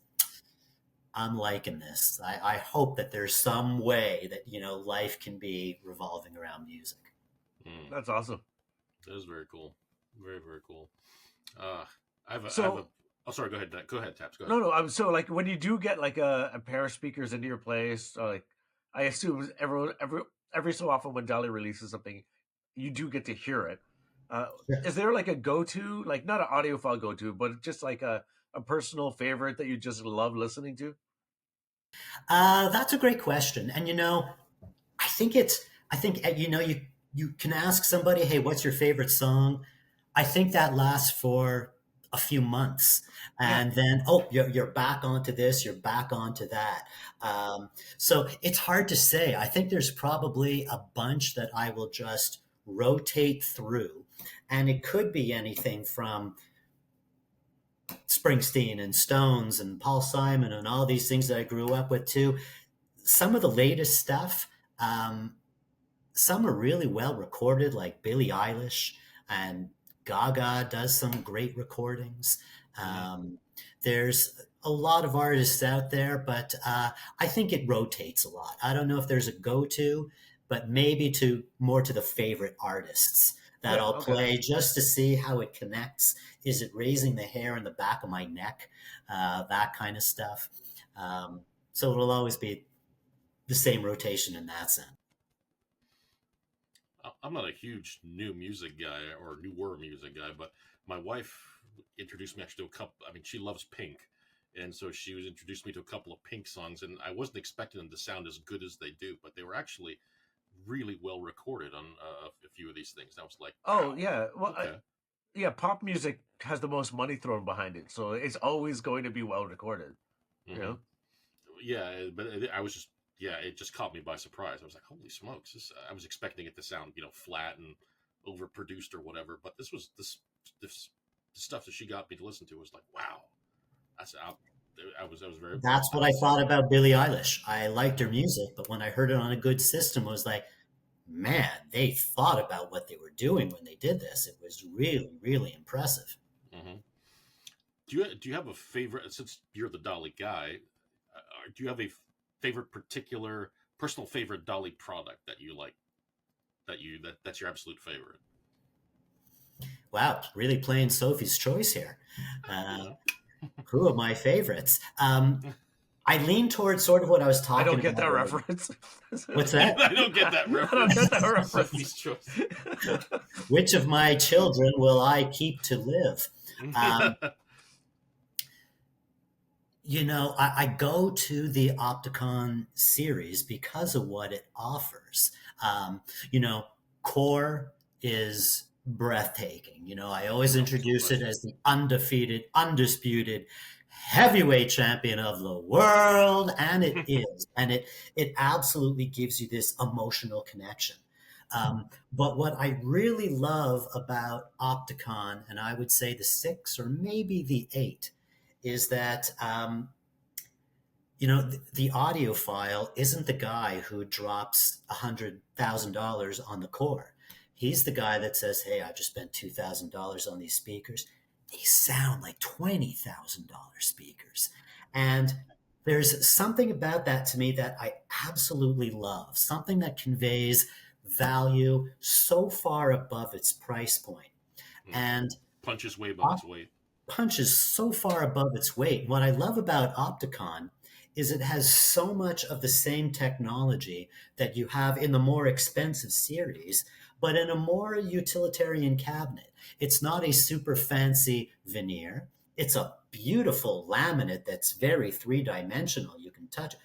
I'm liking this. I hope that there's some way that, life can be revolving around music. That's awesome. That is very cool. Very, very cool. Sorry, go ahead. Go ahead, Taps. Go ahead. No. So like when you do get like a pair of speakers into your place, like I assume every so often when DALI releases something, you do get to hear it. Sure. Is there like a go-to, like not an audiophile go-to, but just like a personal favorite that you just love listening to? That's a great question. And, I think you can ask somebody, hey, what's your favorite song? I think that lasts for a few months. And then, you're back onto this, you're back onto that. So it's hard to say. I think there's probably a bunch that I will just rotate through. And it could be anything from Springsteen and Stones and Paul Simon and all these things that I grew up with too. Some of the latest stuff, some are really well recorded, like Billie Eilish, and Gaga does some great recordings. There's a lot of artists out there, but I think it rotates a lot. I don't know if there's a go-to, but maybe more to the favorite artists that I'll play just to see how it connects. Is it raising the hair in the back of my neck? That kind of stuff. So it'll always be the same rotation in that sense. I'm not a huge new music guy or newer music guy, but my wife introduced me actually to a couple. I mean, she loves Pink. And so she was introduced me to a couple of Pink songs, and I wasn't expecting them to sound as good as they do, but they were actually really well recorded on a few of these things. I was like, wow, yeah. Well, okay. Pop music has the most money thrown behind it, so it's always going to be well recorded. Mm-hmm. Yeah, but I was just, it just caught me by surprise. I was like, holy smokes! I was expecting it to sound, flat and overproduced or whatever, but this the stuff that she got me to listen to was like, wow. I was very. That's what I thought about Billie Eilish. I liked her music, but when I heard it on a good system, I was like, man, they thought about what they were doing when they did this. It was really, really impressive. Mm-hmm. Do you have a favorite? Since you're the DALI guy, do you have a particular personal favorite DALI product that you like? That's your absolute favorite? Wow, really playing Sophie's choice here. Who are my favorites? I lean towards sort of what I was talking about. I don't get that reference. What's that? I don't get that reference. I don't get that reference. Which of my children will I keep to live? I go to the Opticon series because of what it offers. Core is breathtaking. I always introduce it as the undefeated, undisputed heavyweight champion of the world, and it is. And it absolutely gives you this emotional connection. But what I really love about Opticon, and I would say the 6 or maybe the 8, is that the audiophile isn't the guy who drops $100,000 on the Core. He's the guy that says, hey, I just spent $2,000 on these speakers. They sound like $20,000 speakers. And There's something about that to me that I absolutely love, something that conveys value so far above its price point and Punches way above its weight. punches so far above its weight. What I love about Opticon is it has so much of the same technology that you have in the more expensive series, but in a more utilitarian cabinet. It's not a super fancy veneer. It's a beautiful laminate that's very three-dimensional. You can touch it.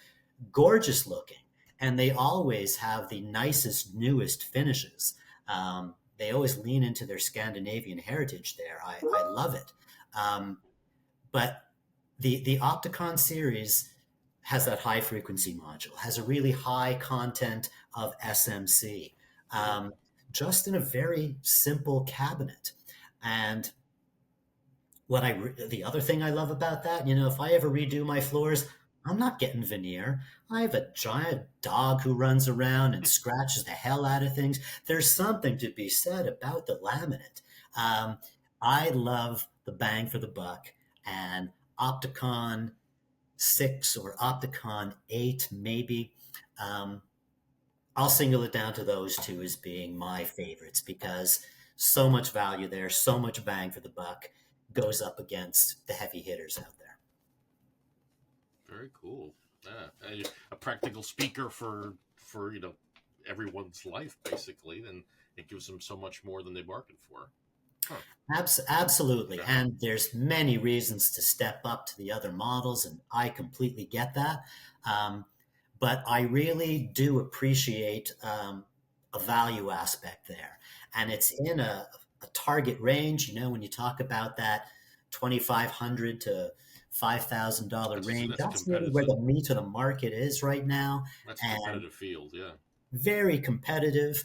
Gorgeous looking. And they always have the nicest, newest finishes. They always lean into their Scandinavian heritage there. I love it. But the Opticon series has that high frequency module, has a really high content of SMC, just in a very simple cabinet. And the other thing I love about that, if I ever redo my floors, I'm not getting veneer. I have a giant dog who runs around and scratches the hell out of things. There's something to be said about the laminate. I love the bang for the buck, and Opticon 6 or Opticon 8 maybe. I'll single it down to those two as being my favorites because so much value there, so much bang for the buck goes up against the heavy hitters out there. Very cool. Yeah, a practical speaker for everyone's life, basically, and it gives them so much more than they bargained for. Huh. Absolutely. Yeah. And there's many reasons to step up to the other models, and I completely get that. But I really do appreciate a value aspect there. And it's in a target range, when you talk about that $2,500 to $5,000 range. That's really where the meat of the market is right now. That's a competitive field, yeah. Very competitive.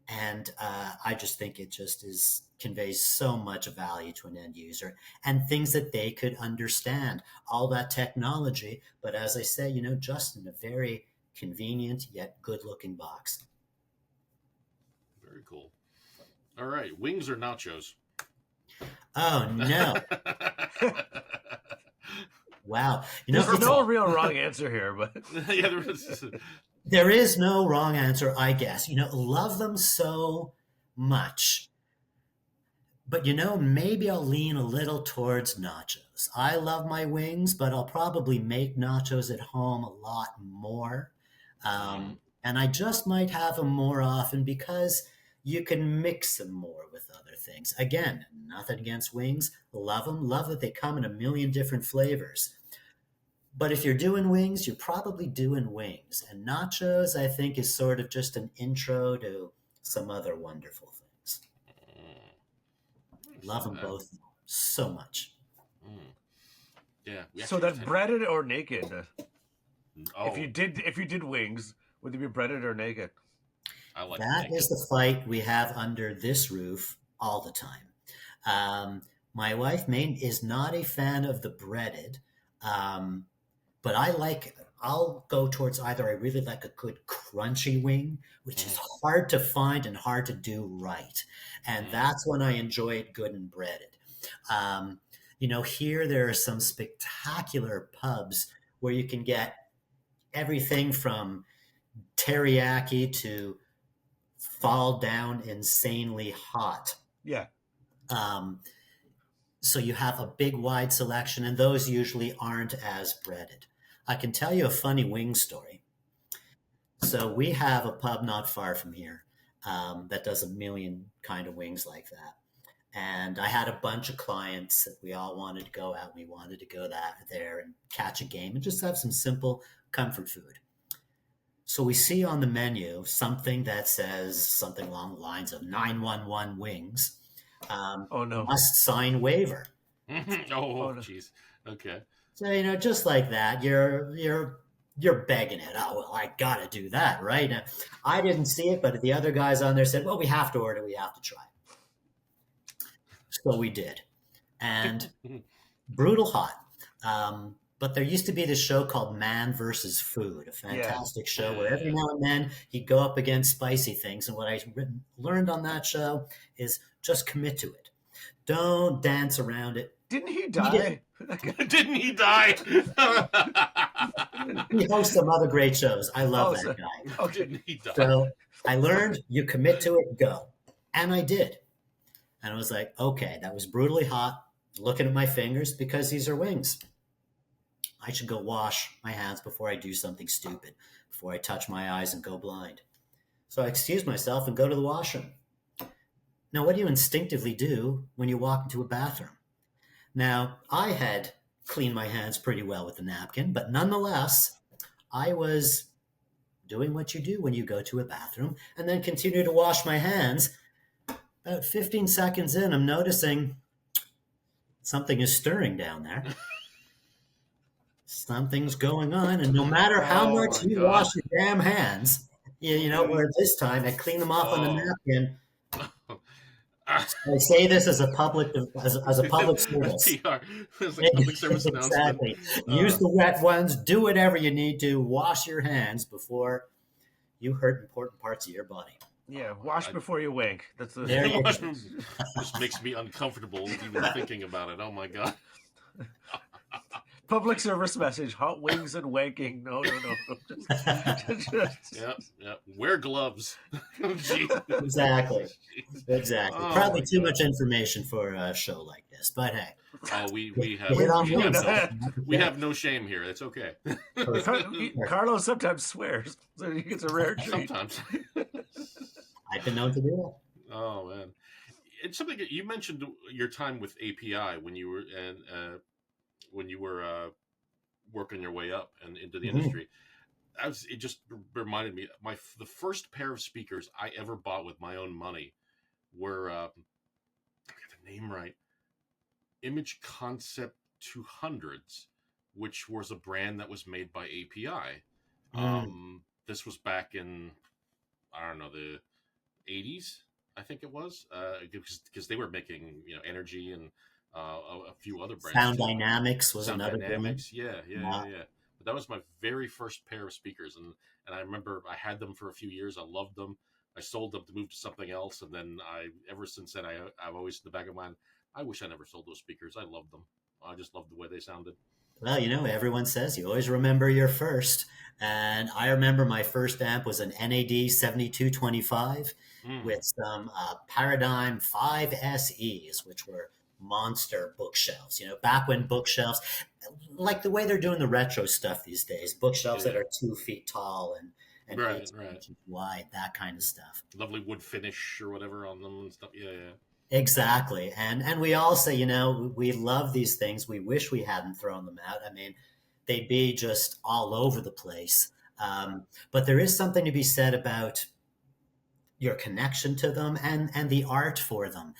And I just think it just conveys so much value to an end user and things that they could understand, all that technology. But as I say, just in a very convenient yet good-looking box. Very cool. All right, wings or nachos? Oh, no. Wow. There's no real wrong answer here, but yeah, there is no wrong answer, I guess. Love them so much. But, maybe I'll lean a little towards nachos. I love my wings, but I'll probably make nachos at home a lot more. And I just might have them more often because you can mix them more with other things. Again, nothing against wings. Love them. Love that they come in a million different flavors. But if you're doing wings, you're probably doing wings. And nachos, I think, is sort of just an intro to some other wonderful things. Love them both so much. Yeah. So that's breaded or naked? Oh. If you did wings, would they be breaded or naked? I like that is the fight we have under this roof all the time. My wife is not a fan of the breaded, but I'll go towards either I really like a good crunchy wing, which is hard to find and hard to do right. And that's when I enjoy it good and breaded. Here there are some spectacular pubs where you can get everything from teriyaki to fall down insanely hot. Yeah. So you have a big wide selection, and those usually aren't as breaded. I can tell you a funny wing story. So we have a pub not far from here that does a million kind of wings like that. And I had a bunch of clients that we all wanted to go out. We wanted to go there and catch a game and just have some simple comfort food. So we see on the menu something that says something along the lines of 911 wings. Oh no! Must sign waiver. Oh, jeez. No. Okay. So just like that, you're begging it. Oh well, I gotta do that, right? Now, I didn't see it, but the other guys on there said, "Well, we have to order. We have to try." So we did, and brutal hot. But there used to be this show called Man vs. Food, a fantastic show where every now and then he'd go up against spicy things. And what I learned on that show is just commit to it. Don't dance around it. Didn't he die? Didn't he die? He hosts some other great shows. I love that so, guy. Okay. Didn't he die? So I learned you commit to it, go. And I did. And I was like, okay, that was brutally hot. Looking at my fingers because these are wings. I should go wash my hands before I do something stupid, before I touch my eyes and go blind. So I excuse myself and go to the washroom. Now, what do you instinctively do when you walk into a bathroom? Now, I had cleaned my hands pretty well with a napkin, but nonetheless, I was doing what you do when you go to a bathroom and then continue to wash my hands. About 15 seconds in, I'm noticing something is stirring down there. Something's going on, and no matter how much you wash your damn hands, you know, where this time I clean them off on the napkin. I say this as a public as a public service. PR. It's a public service announcement. Exactly. Use the wet ones. Do whatever you need to. Wash your hands before you hurt important parts of your body. Yeah, wash before you wink. That's the. There you go. Just makes me uncomfortable even thinking about it. Oh my god. Public service message: hot wings and wanking. No. Yeah. Wear gloves. Exactly. Oh, Probably too much information for a show like this, but hey. Oh, we have no shame here. It's okay. Carlo sometimes swears, so he gets a rare treat. Sometimes. I've been known to do that. Oh man, it's something that you mentioned your time with API when you were working your way up and into the industry. It just reminded me the first pair of speakers I ever bought with my own money were I get the name right, Image Concept 200s, which was a brand that was made by API. This was back in, I don't know, the 80s, I think it was, because they were making, Energy and a few other brands. Sound Dynamics was Sound another Dynamics, brand. Yeah. But that was my very first pair of speakers, and I remember I had them for a few years. I loved them. I sold them to move to something else, and then ever since then, I've always in the back of my mind, I wish I never sold those speakers. I loved them. I just loved the way they sounded. Well, everyone says you always remember your first. And I remember my first amp was an NAD 7225 with some Paradigm 5 SEs, which were monster bookshelves. Back when bookshelves, like the way they're doing the retro stuff these days, bookshelves that are 2 feet tall and 8 inches wide, that kind of stuff. Lovely wood finish or whatever on them and stuff. Yeah. Exactly. And we all say, we love these things. We wish we hadn't thrown them out. I mean, they'd be just all over the place. But there is something to be said about your connection to them and the art for them.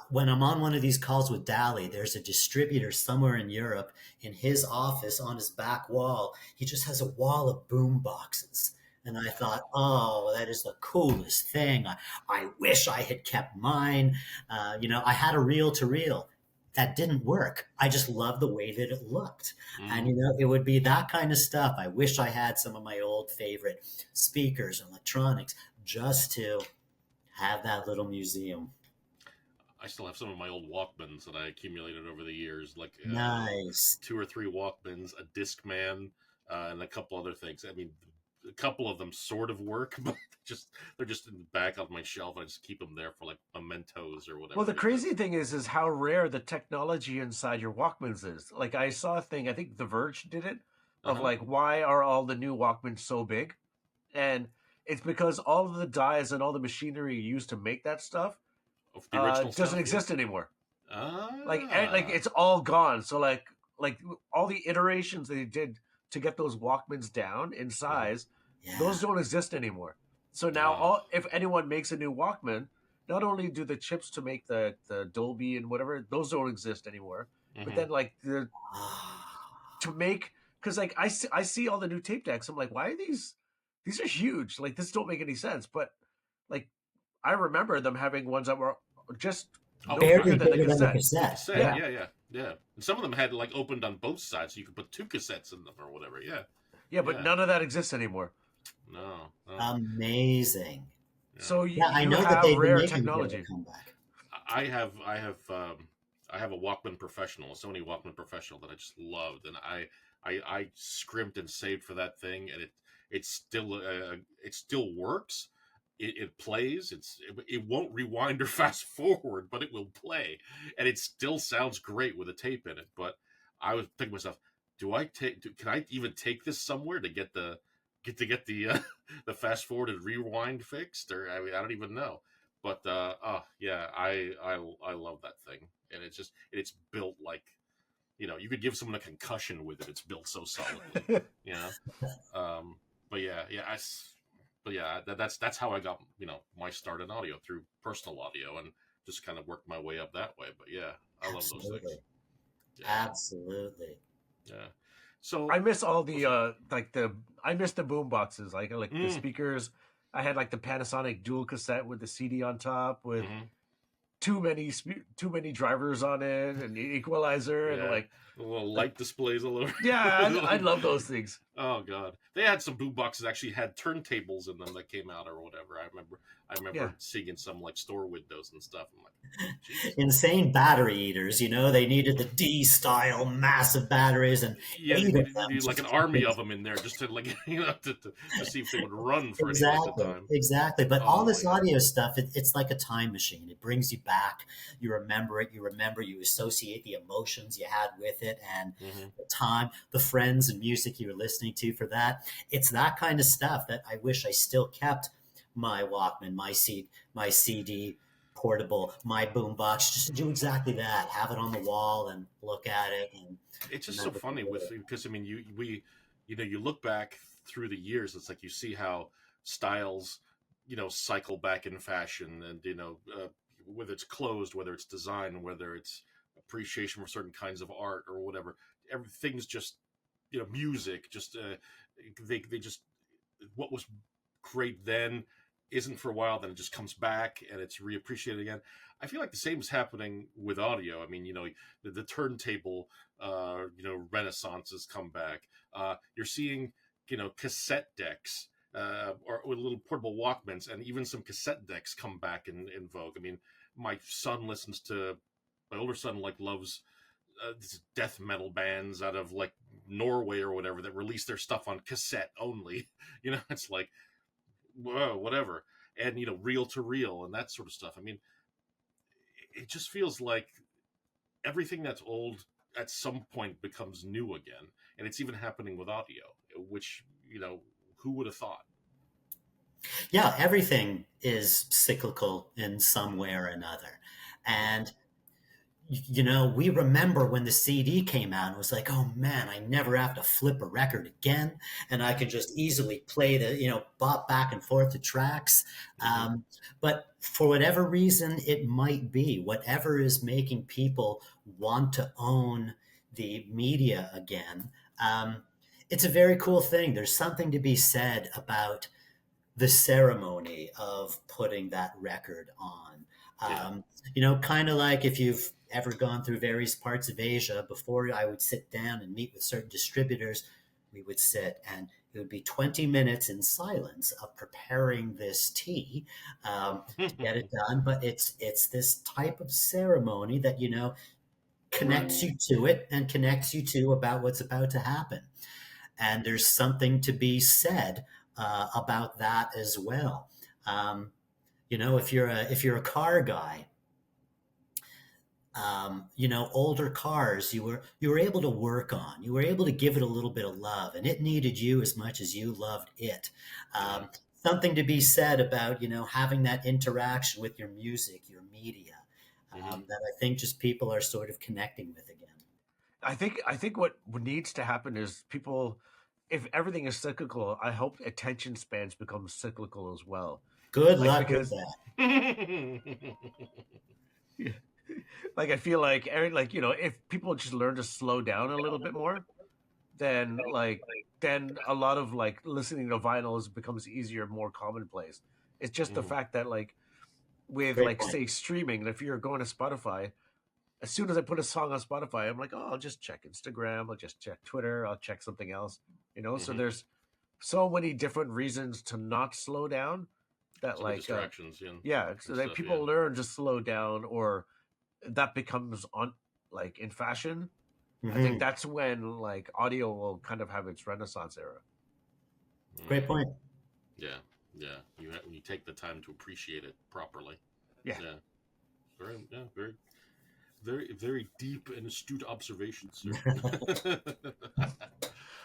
When I'm on one of these calls with DALI, there's a distributor somewhere in Europe. In his office on his back wall, he just has a wall of boom boxes. And I thought, oh, that is the coolest thing. I wish I had kept mine. I had a reel-to-reel. That didn't work. I just loved the way that it looked. And, it would be that kind of stuff. I wish I had some of my old favorite speakers, electronics, just to have that little museum. I still have some of my old Walkmans that I accumulated over the years, like nice 2 or 3 Walkmans, a Discman, and a couple other things. I mean, a couple of them sort of work, but they're just in the back of my shelf. I just keep them there for like mementos or whatever. Well, the crazy thing is how rare the technology inside your Walkmans is. Like I saw a thing, I think The Verge did it, of like, why are all the new Walkmans so big? And it's because all of the dies and all the machinery used to make that stuff doesn't exist anymore. Like it's all gone. So like all the iterations they did to get those Walkmans down in size, those don't exist anymore. So now if anyone makes a new Walkman, not only do the chips to make the Dolby and whatever, those don't exist anymore, but then like to make, because like I see all the new tape decks, I'm like, why are these are huge, like this don't make any sense. But like I remember them having ones that were just bigger than the cassette. Yeah. And some of them had like opened on both sides, so you could put 2 cassettes in them or whatever. Yeah, but none of that exists anymore. No. Amazing. So I know that they've rare been technology. I have I have a Walkman Professional, a Sony Walkman Professional that I just loved, and I scrimped and saved for that thing, and it still works. It plays. It won't rewind or fast forward, but it will play, and it still sounds great with a tape in it. But I was thinking to myself, can I even take this somewhere to get the the fast forward and rewind fixed? Or I mean, I don't even know. But yeah, I love that thing, and it's built like, you could give someone a concussion with it. It's built so solidly, you know. But yeah, that's how I got my start in audio, through personal audio, and just kind of worked my way up that way. But yeah, I love those things. Yeah. Absolutely. Yeah. So I miss all the I miss the boom boxes, like the speakers. I had like the Panasonic dual cassette with the CD on top with too many drivers on it and the equalizer and like little light displays all over. Yeah, I love those things. Oh god, they had some boom boxes that actually had turntables in them that came out or whatever. I remember seeing in some like store windows and stuff. I'm like, geez. Insane battery eaters. They needed the D style massive batteries, and you need like an army of them in there just to like to see if they would run for any length of time. Exactly. But all this audio stuff, it's like a time machine. It brings you back. You remember it. You associate the emotions you had with it, and the time, the friends and music you were listening to for that. It's that kind of stuff that I wish I still kept my Walkman, my CD portable, my boombox, just to do exactly that. Have it on the wall and look at it. And it's just so funny because I mean, you look back through the years. It's like you see how styles, cycle back in fashion, and whether it's clothes, whether it's design, whether it's appreciation for certain kinds of art or whatever. Everything's just, music. Just they just, what was great then isn't for a while, then it just comes back and it's reappreciated again. I feel like the same is happening with audio. I mean, the turntable, renaissance has come back. You're seeing, cassette decks, or with little portable Walkmans, and even some cassette decks come back in vogue. I mean, my older son loves these death metal bands out of like Norway or whatever that release their stuff on cassette only. It's like, whoa, whatever. And reel to reel and that sort of stuff. I mean, it just feels like everything that's old at some point becomes new again, and it's even happening with audio, which who would have thought? Yeah, everything is cyclical in some way or another. And we remember when the CD came out, it was like, oh man, I never have to flip a record again. And I could just easily play bop back and forth the tracks. But for whatever reason, it might be whatever is making people want to own the media again. It's a very cool thing. There's something to be said about the ceremony of putting that record on. Kind of like if you've ever gone through various parts of Asia, before I would sit down and meet with certain distributors, we would sit and it would be 20 minutes in silence of preparing this tea, get it done. But it's this type of ceremony that, connects you to it and connects you to about what's about to happen. And there's something to be said about that as well. If you're a car guy, older cars you were able to work on. You were able to give it a little bit of love, and it needed you as much as you loved it. Something to be said about having that interaction with your music, your media, that I think just people are sort of connecting with again. I think what needs to happen is people, if everything is cyclical, I hope attention spans become cyclical as well. Good luck with that. Yeah. Like I feel like if people just learn to slow down a little bit more, then a lot of listening to vinyls becomes easier, more commonplace. It's just the fact that with say streaming, if you're going to Spotify, as soon as I put a song on Spotify, I'm like, oh, I'll just check Instagram, I'll just check Twitter, I'll check something else, So there's so many different reasons to not slow down that distractions, so that people learn to slow down or that becomes on like in fashion, Mm-hmm. I think that's when like audio will kind of have its renaissance era. Great point. Yeah. When you take the time to appreciate it properly. Yeah. Very, very, very deep and astute observations, sir.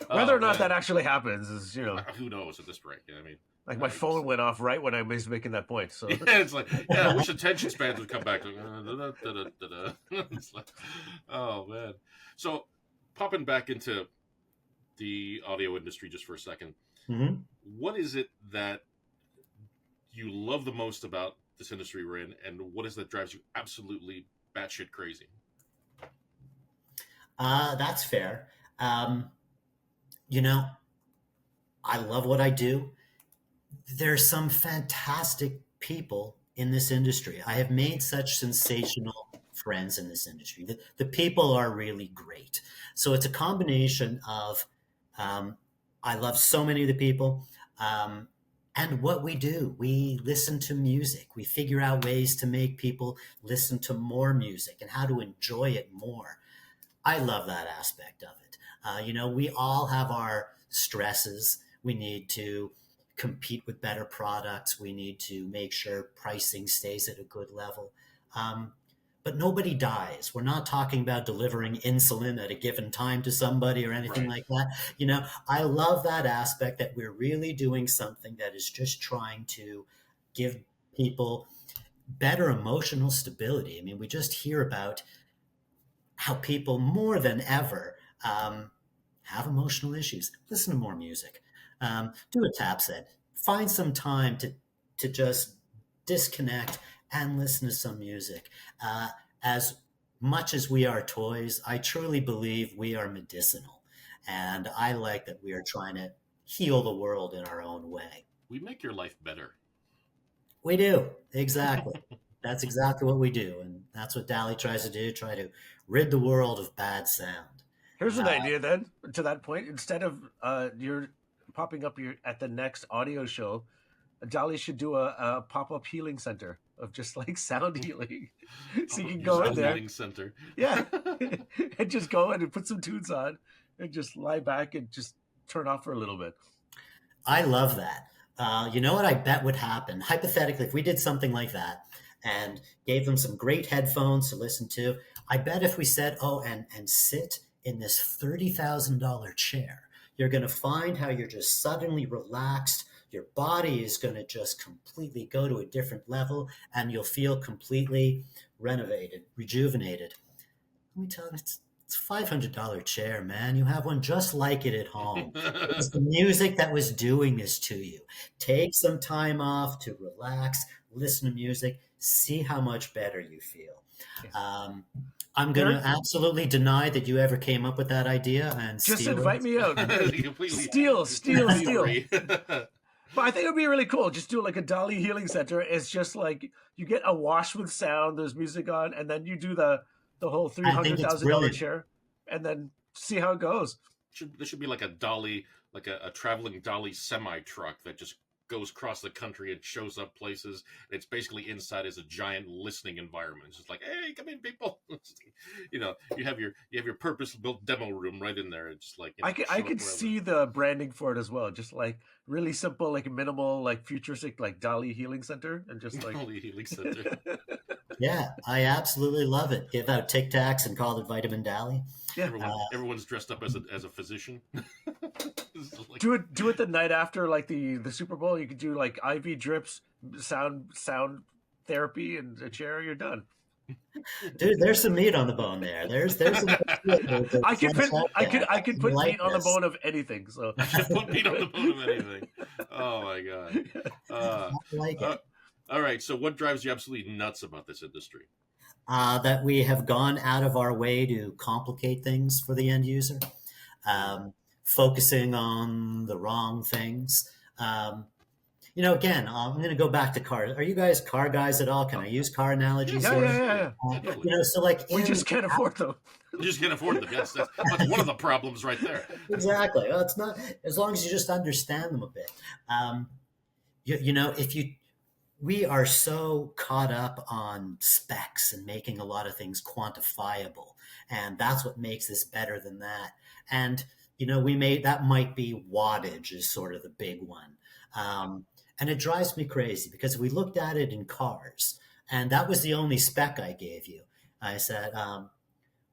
Whether or not that actually happens is, who knows at this rate? I mean, like my phone went off right when I was making that point. So yeah, it's like, I wish attention spans would come back. It's like, oh man. So popping back into the audio industry just for a second, Mm-hmm. what is it that you love the most about this industry we're in, and what is that drives you absolutely batshit crazy? That's fair. I love what I do. There's some fantastic people in this industry. I have made such sensational friends in this industry. The people are really great. So it's a combination of I love so many of the people. And what we do, we listen to music. We figure out ways to make people listen to more music and how to enjoy it more. I love that aspect of it. We all have our stresses. We need to compete with better products. We need to make sure pricing stays at a good level. But nobody dies. We're not talking about delivering insulin at a given time to somebody or anything like that. I love that aspect that we're really doing something that is just trying to give people better emotional stability. I mean, we just hear about how people more than ever have emotional issues. Listen to more music. Do what Tap said. Find some time to just disconnect and listen to some music. As much as we are toys, I truly believe we are medicinal. And I like that we are trying to heal the world in our own way. We make your life better. We do. Exactly. That's exactly what we do. And that's what DALI tries to do, try to rid the world of bad sound. Here's an idea then, to that point. Instead of you're popping up at the next audio show, DALI should do a pop-up healing center of just like sound healing. So you can go in there. Healing center. Yeah. And just go in and put some tunes on and just lie back and just turn off for a little bit. I love that. You know what I bet would happen? Hypothetically, if we did something like that and gave them some great headphones to listen to, I bet if we said, and sit in this $30,000 chair, you're going to find how you're just suddenly relaxed. Your body is going to just completely go to a different level and you'll feel completely renovated, rejuvenated. Let me tell you, it's a $500 chair, man. You have one just like it at home. It's the music that was doing this to you. Take some time off to relax, listen to music, see how much better you feel. I'm going to absolutely deny that you ever came up with that idea and just invite me out. Steal. But I think it would be really cool. Just do like a DALI healing center. It's just like you get a wash with sound. There's music on, and then you do the whole $300,000 chair, and then see how it goes. There should be like a DALI, like a traveling DALI semi truck that just goes across the country and shows up places. And it's basically inside is a giant listening environment. It's just like, hey, come in, people. You have your purpose built demo room right in there. It's like I could see the branding for it as well. Just like really simple, like minimal, like futuristic, like DALI healing center, and just like DALI healing center. Yeah, I absolutely love it. Give out Tic Tacs and call it Vitamin DALI. Yeah, everyone's dressed up as a physician. Like... Do it the night after like the Super Bowl. You could do like IV drips, sound therapy, and a chair. You're done. Dude, there's some meat on the bone there. There's some. I could put meat on the bone of anything. So I could put meat on the bone of anything. Oh my god. I like it. All right. So, what drives you absolutely nuts about this industry? That we have gone out of our way to complicate things for the end user, focusing on the wrong things. Again, I'm going to go back to cars. Are you guys car guys at all? Can I use car analogies? Yeah. So like we just can't afford them. You just can't afford them. Yes, that's one of the problems right there. Exactly. Well, it's not as long as you just understand them a bit. we are so caught up on specs and making a lot of things quantifiable, and that's what makes this better than that. And we made that might be wattage is sort of the big one, and it drives me crazy because we looked at it in cars, and that was the only spec I gave you. I said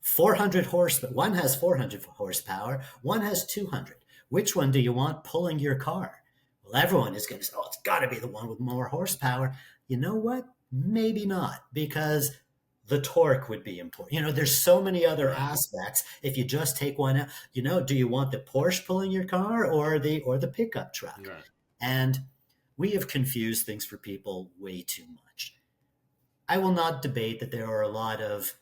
400 horsepower. One has 400 horsepower. One has 200. Which one do you want pulling your car? Well, everyone is going to say, oh, it's got to be the one with more horsepower. You know what? Maybe not, because the torque would be important. There's so many other aspects. If you just take one out, do you want the Porsche pulling your car or the pickup truck? Right. And we have confused things for people way too much. I will not debate that there are a lot of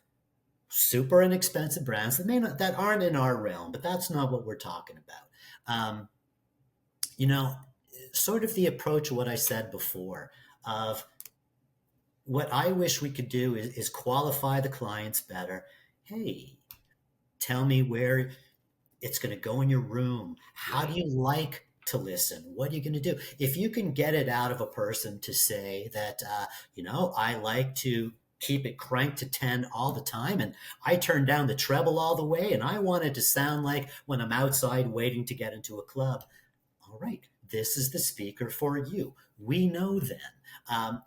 super inexpensive brands that aren't in our realm, but that's not what we're talking about. Sort of the approach of what I said before of what I wish we could do is qualify the clients better. Hey, tell me where it's going to go in your room. How do you like to listen? What are you going to do? If you can get it out of a person to say that, I like to keep it cranked to 10 all the time, and I turn down the treble all the way, and I want it to sound like when I'm outside waiting to get into a club. All right, this is the speaker for you. We know then.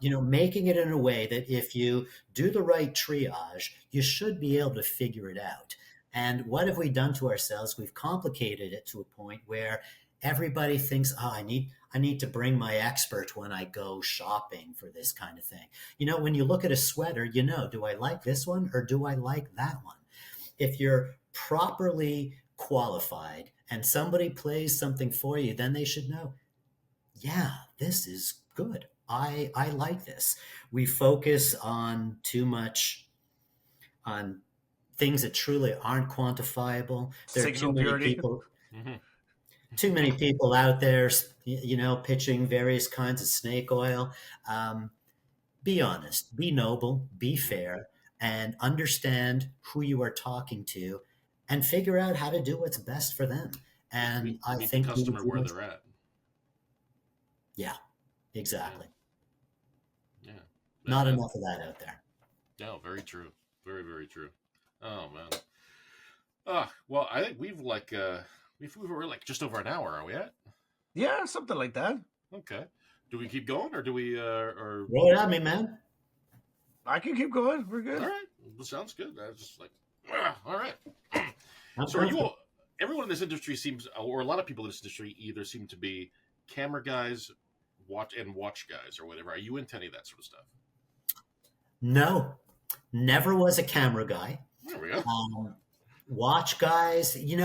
Making it in a way that if you do the right triage, you should be able to figure it out. And what have we done to ourselves? We've complicated it to a point where everybody thinks, oh, I need to bring my expert when I go shopping for this kind of thing. When you look at a sweater, do I like this one or do I like that one? If you're properly qualified and somebody plays something for you, then they should know, yeah, this is good. I like this. We focus on too much on things that truly aren't quantifiable. There are too many people. Mm-hmm. Too many people out there, pitching various kinds of snake oil. Be honest, be noble, be fair, and understand who you are talking to, and figure out how to do what's best for them. And I think the customer where they're at. Yeah, exactly. Yeah. Not enough of that out there. No, very true. Very, very true. Oh man. Well, I think we're like just over an hour. Are we at? Yeah, something like that. Okay. Do we keep going or do we or roll it at me, man? I can keep going. We're good. All right. Well, sounds good. I was just like, all right. So are you all, everyone in this industry seems, or a lot of people in this industry either seem to be camera guys, watch guys or whatever. Are you into any of that sort of stuff? No, never was a camera guy. There we go. Watch guys, you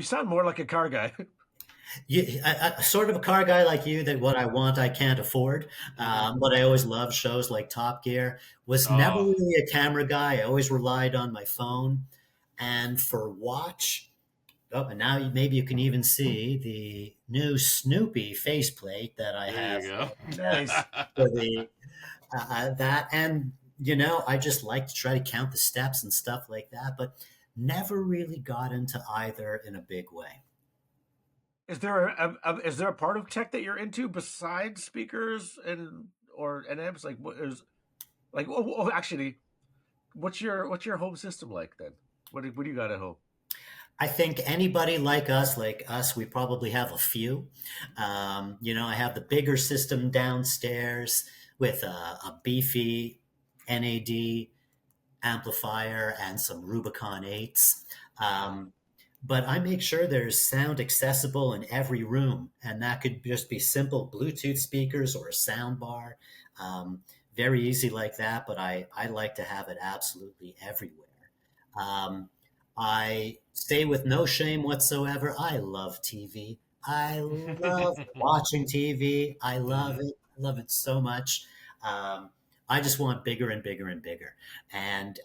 sound more like a car guy. Sort of a car guy like you, that what I want I can't afford. But I always loved shows like Top Gear. Was never really a camera guy. I always relied on my phone. And for watch, and now maybe you can even see the new Snoopy faceplate that I have. There you go. Nice. For the that, and I just like to try to count the steps and stuff like that, but never really got into either in a big way. Is there a part of tech that you're into besides speakers or amps? Like what is like? Actually, what's your home system like then? What do you got at home? I think anybody like us, we probably have a few. I have the bigger system downstairs with a beefy NAD amplifier and some Rubicon 8s. But I make sure there's sound accessible in every room, and that could just be simple Bluetooth speakers or a sound bar. Very easy like that, but I like to have it absolutely everywhere. I say with no shame whatsoever, I love TV. I love watching TV. I love it. I love it so much. I just want bigger and bigger and bigger. And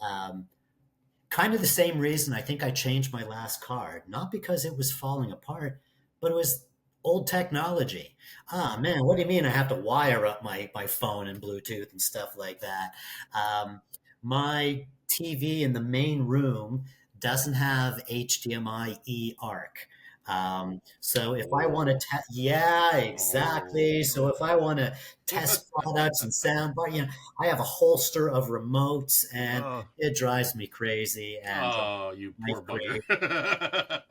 kind of the same reason I think I changed my last car, not because it was falling apart, but it was old technology. Man, what do you mean I have to wire up my phone and Bluetooth and stuff like that? My TV in the main room doesn't have HDMI eARC. So if I want to test, yeah, exactly. So if I want to test products and sound bar, I have a holster of remotes, and Oh, it drives me crazy. And Oh, you poor ninth bugger. grade.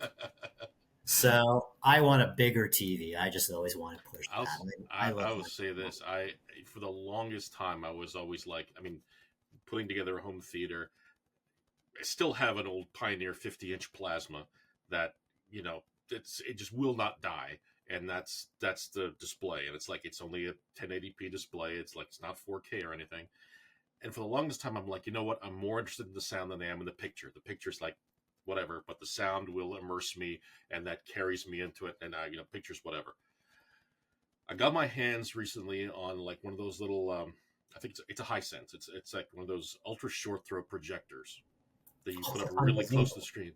So I want a bigger TV. I just always want to push I'll, that. I I love will that. say this. For the longest time, I was always like, I mean, putting together a home theater, I still have an old Pioneer 50-inch plasma that, it just will not die. And that's the display. And it's like, it's only a 1080p display. It's like, it's not 4K or anything. And for the longest time, I'm like, you know what? I'm more interested in the sound than I am in the picture. The picture's like, whatever, but the sound will immerse me, and that carries me into it. And pictures, whatever. I got my hands recently on like one of those little, I think it's a Hisense. It's like one of those ultra short throw projectors that you put up really close to the screen,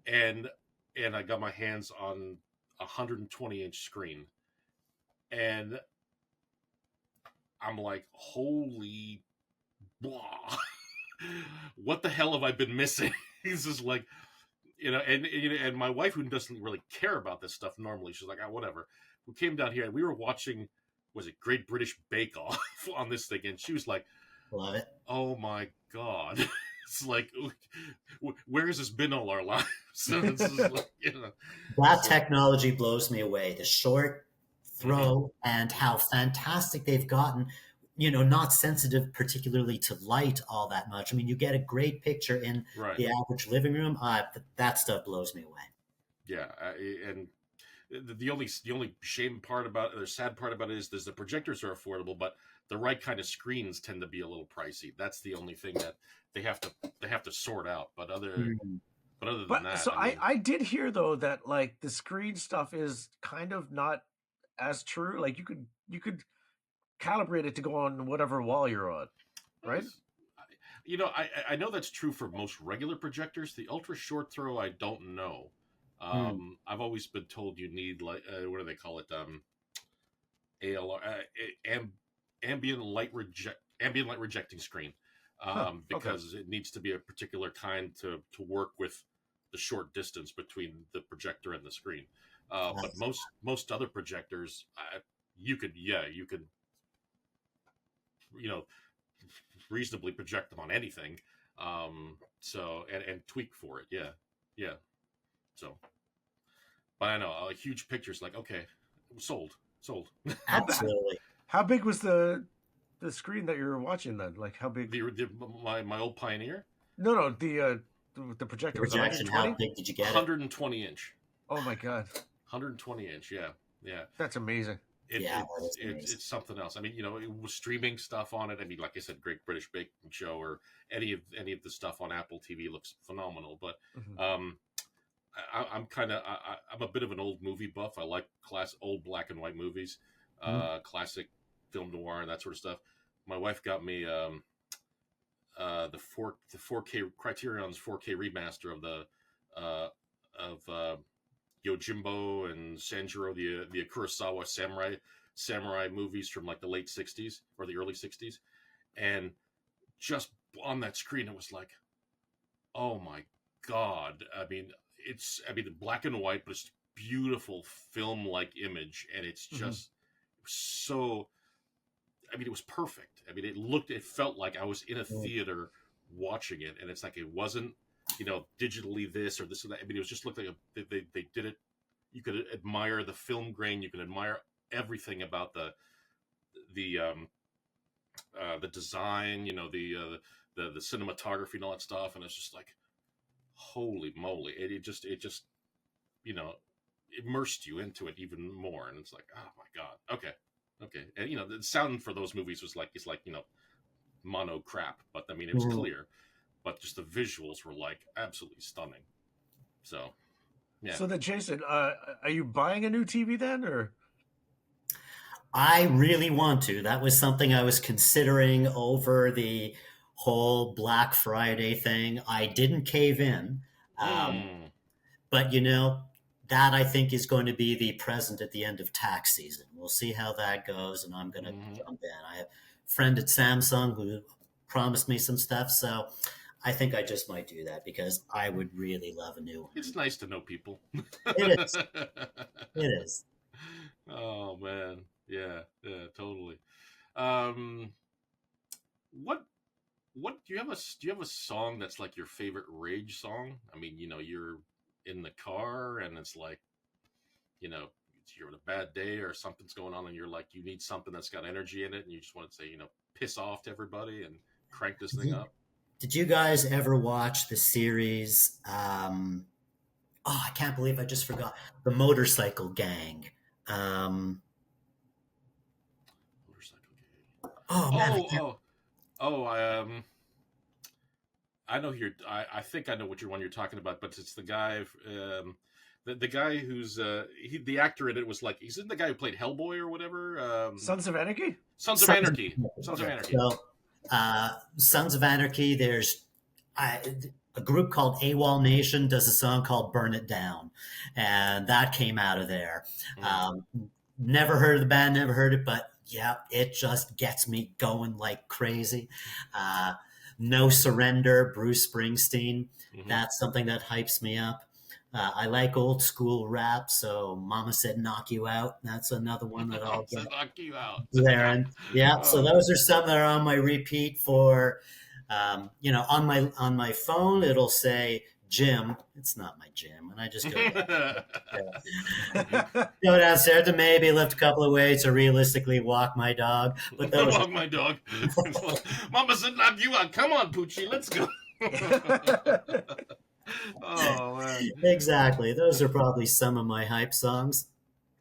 and I got my hands on a 120-inch screen, and I'm like, holy blah. What the hell have I been missing? It's just like, and my wife, who doesn't really care about this stuff normally, she's like, whatever. We came down here and we were watching, was it Great British Bake Off on this thing, and she was like, Love it. oh my god. It's like, where has this been all our lives? It's just like, That technology blows me away. The short throw and how fantastic they've gotten, not sensitive particularly to light all that much. I mean, you get a great picture in right. the average living room. That stuff blows me away. Yeah. And the only shame part about it, or sad part about it, is the projectors are affordable, but the right kind of screens tend to be a little pricey. That's the only thing that they have to sort out. But other than that, so I did hear though that like the screen stuff is kind of not as true. Like you could calibrate it to go on whatever wall you're on, right? I know that's true for most regular projectors. The ultra short throw, I don't know. I've always been told you need, like, what do they call it? ALR, ambient light rejecting screen, because it needs to be a particular kind to work with the short distance between the projector and the screen. But most other projectors, you could reasonably project them on anything. So and tweak for it. Yeah. So, but I know huge pictures, like, okay, sold. Absolutely. How big was the screen that you were watching then? Like how big? My old Pioneer? No, the projector. The projection. How big did you get? 120 inch. Oh my god. 120 inch. Yeah. That's amazing. It's something else. I mean, it was streaming stuff on it. I mean, like I said, Great British Baking Show or any of the stuff on Apple TV looks phenomenal. But I'm a bit of an old movie buff. I like old black and white movies, classic film noir and that sort of stuff. My wife got me the 4K Criterion's 4K remaster of Yojimbo and Sanjuro, the Kurosawa samurai movies from like the late 60s or the early 60s. And just on that screen, it was like, oh my God. I mean, the black and white, but it's beautiful film-like image. And it's just so, I mean, it was perfect. I mean, it felt like I was in a theater watching it. And it's like, it wasn't, digitally this or this or that. I mean, it was just looked like they did it. You could admire the film grain. You can admire everything about the design. The cinematography and all that stuff. And it's just like, holy moly! It just immersed you into it even more. And it's like, oh my God, okay. And the sound for those movies was like mono crap, but I mean it was clear. But just the visuals were like absolutely stunning. So, yeah. So then, Jason, are you buying a new TV then, or? I really want to. That was something I was considering over the whole Black Friday thing. I didn't cave in. But, that I think is going to be the present at the end of tax season. We'll see how that goes, and I'm going to jump in. I have a friend at Samsung who promised me some stuff, so I think I just might do that because I would really love a new one. It's nice to know people. It is. It is. Oh man, yeah, totally. Um, what do you have a song that's like your favorite rage song? I mean, you're in the car and it's like, you're on a bad day or something's going on and you're like, you need something that's got energy in it and you just want to say, piss off to everybody and crank this thing up. Did you guys ever watch the series? I can't believe I just forgot the Motorcycle Gang. Motorcycle Gang. Oh man! I know I think I know what you're talking about, but it's the guy, the guy who's the actor in it was like, he's the guy who played Hellboy or whatever. Sons of Anarchy. Sons of Anarchy. So, Sons of Anarchy. There's a group called AWOL Nation does a song called "Burn It Down," and that came out of there. Never heard of the band, never heard it, but yeah, it just gets me going like crazy. No Surrender, Bruce Springsteen. That's something that hypes me up. I like old school rap, so Mama Said Knock You Out. That's another one that I'll get. Knock You Out. There. Yeah, so those are some that are on my repeat for, on my phone, it'll say gym. It's not my gym. And I just go downstairs to maybe lift a couple of weights or realistically walk my dog. But walk my dog. Mama said knock you out. Come on, Poochie, let's go. Oh, man. Exactly. Those are probably some of my hype songs.